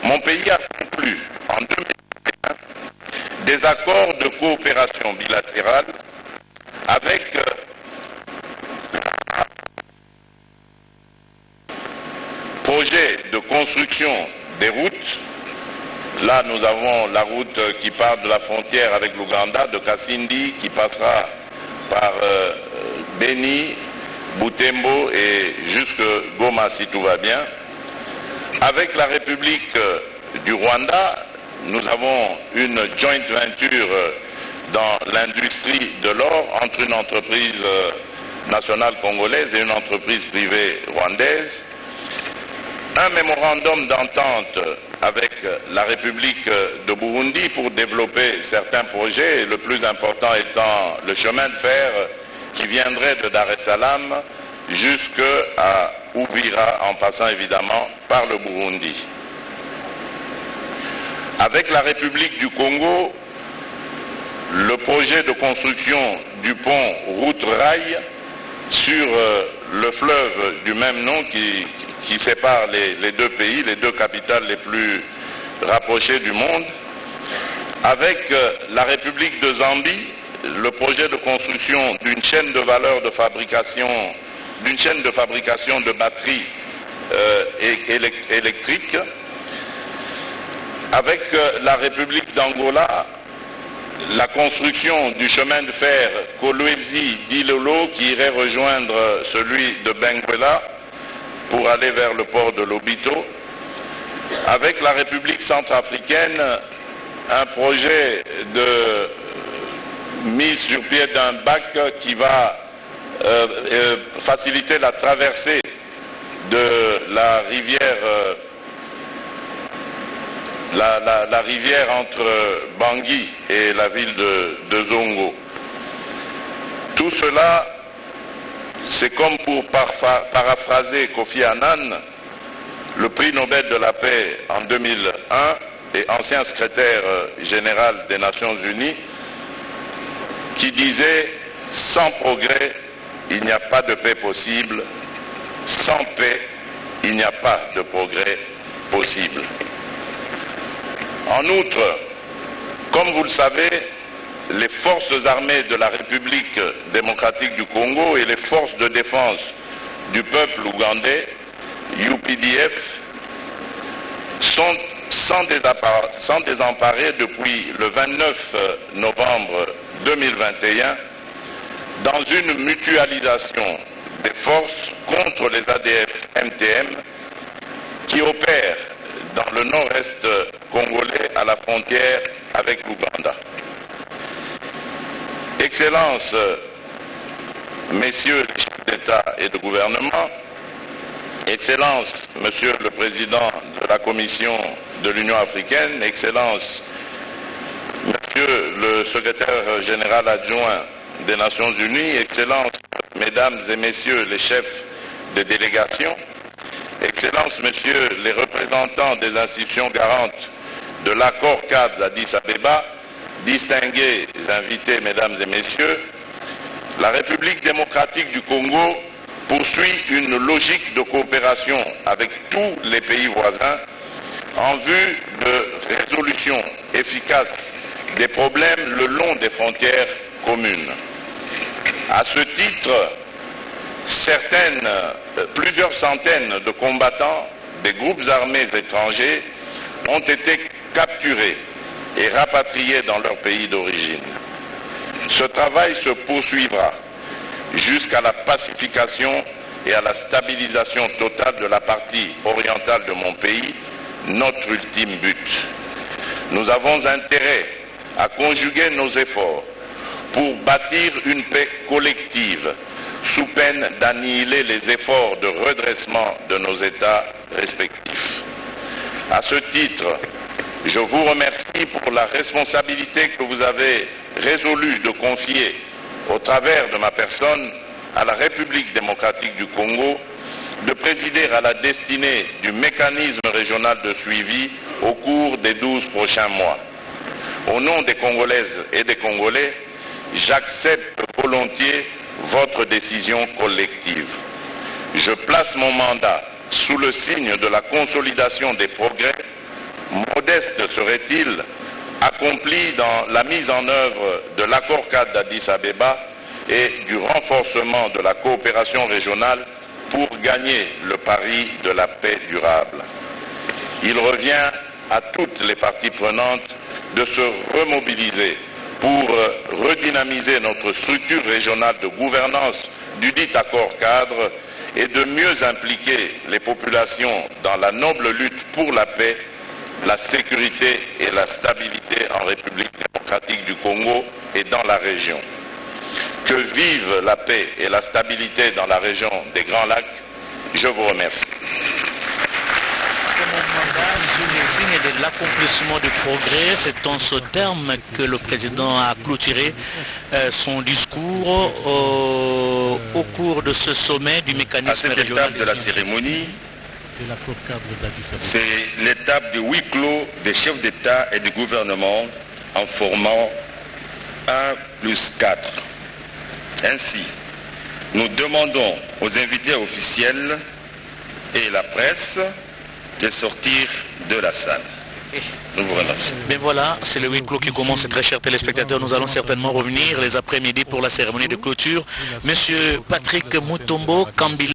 mon pays a conclu en 2021 des accords de coopération bilatérale avec projet de construction des routes. Là, nous avons la route qui part de la frontière avec l'Ouganda, de Kasindi, qui passera par Beni, Butembo et jusque Goma si tout va bien. Avec la République du Rwanda, nous avons une joint venture dans l'industrie de l'or entre une entreprise nationale congolaise et une entreprise privée rwandaise. Un mémorandum d'entente avec la République de Burundi pour développer certains projets, le plus important étant le chemin de fer qui viendrait de Dar es Salaam jusqu'à Uvira, en passant évidemment par le Burundi. Avec la République du Congo, le projet de construction du pont route-rail sur le fleuve du même nom qui sépare les deux pays, les deux capitales les plus rapprochées du monde. Avec la République de Zambie, le projet de construction d'une chaîne de valeur de fabrication, d'une chaîne de fabrication de batteries électriques. Avec la République d'Angola, la construction du chemin de fer Kolwezi-Dilolo qui irait rejoindre celui de Benguela pour aller vers le port de Lobito. Avec la République centrafricaine, un projet de mise sur pied d'un bac qui va faciliter la traversée de la rivière la rivière entre Bangui et la ville de Zongo. Tout cela, c'est comme pour paraphraser Kofi Annan, le prix Nobel de la paix en 2001 et ancien secrétaire général des Nations Unies, qui disait « Sans progrès, il n'y a pas de paix possible. Sans paix, il n'y a pas de progrès possible. » En outre, comme vous le savez, les forces armées de la République démocratique du Congo et les forces de défense du peuple ougandais, UPDF, sont sans désemparer depuis le 29 novembre 2021 dans une mutualisation des forces contre les ADF MTM qui opèrent dans le nord-est congolais à la frontière avec l'Ouganda. Excellences, messieurs les chefs d'État et de gouvernement, Excellences, Monsieur le Président de la Commission de l'Union africaine, Excellences, Monsieur le Secrétaire général adjoint des Nations Unies, Excellences, Mesdames et Messieurs les chefs de délégation, Excellences, Messieurs les représentants des institutions garantes de l'accord cadre d'Addis Abeba, distingués invités, Mesdames et Messieurs, la République démocratique du Congo poursuit une logique de coopération avec tous les pays voisins en vue de résolution efficace des problèmes le long des frontières communes. À ce titre, plusieurs centaines de combattants des groupes armés étrangers ont été capturés et rapatriés dans leur pays d'origine. Ce travail se poursuivra jusqu'à la pacification et à la stabilisation totale de la partie orientale de mon pays, notre ultime but. Nous avons intérêt à conjuguer nos efforts pour bâtir une paix collective sous peine d'annihiler les efforts de redressement de nos États respectifs. À ce titre, je vous remercie pour la responsabilité que vous avez résolu de confier au travers de ma personne à la République démocratique du Congo de présider à la destinée du mécanisme régional de suivi au cours des 12 prochains mois. Au nom des Congolaises et des Congolais, j'accepte volontiers votre décision collective. Je place mon mandat sous le signe de la consolidation des progrès, modeste serait-il, accompli dans la mise en œuvre de l'accord cadre d'Addis Abeba et du renforcement de la coopération régionale pour gagner le pari de la paix durable. Il revient à toutes les parties prenantes de se remobiliser pour redynamiser notre structure régionale de gouvernance du dit accord cadre et de mieux impliquer les populations dans la noble lutte pour la paix, la sécurité et la stabilité en République démocratique du Congo et dans la région. Que vive la paix et la stabilité dans la région des Grands Lacs. Je vous remercie. C'est mon mandat sous les signes de l'accomplissement du progrès. C'est en ce terme que le président a clôturé son discours au cours de ce sommet du mécanisme régional. À cette étape de la cérémonie, c'est l'étape de huis clos des chefs d'État et de gouvernement en formant 1+4. Ainsi, nous demandons aux invités officiels et la presse de sortir de la salle. Nous vous remercions. Mais voilà, c'est le huis clos qui commence, très chers téléspectateurs. Nous allons certainement revenir les après-midi pour la cérémonie de clôture. Monsieur Patrick Mutombo Kambila.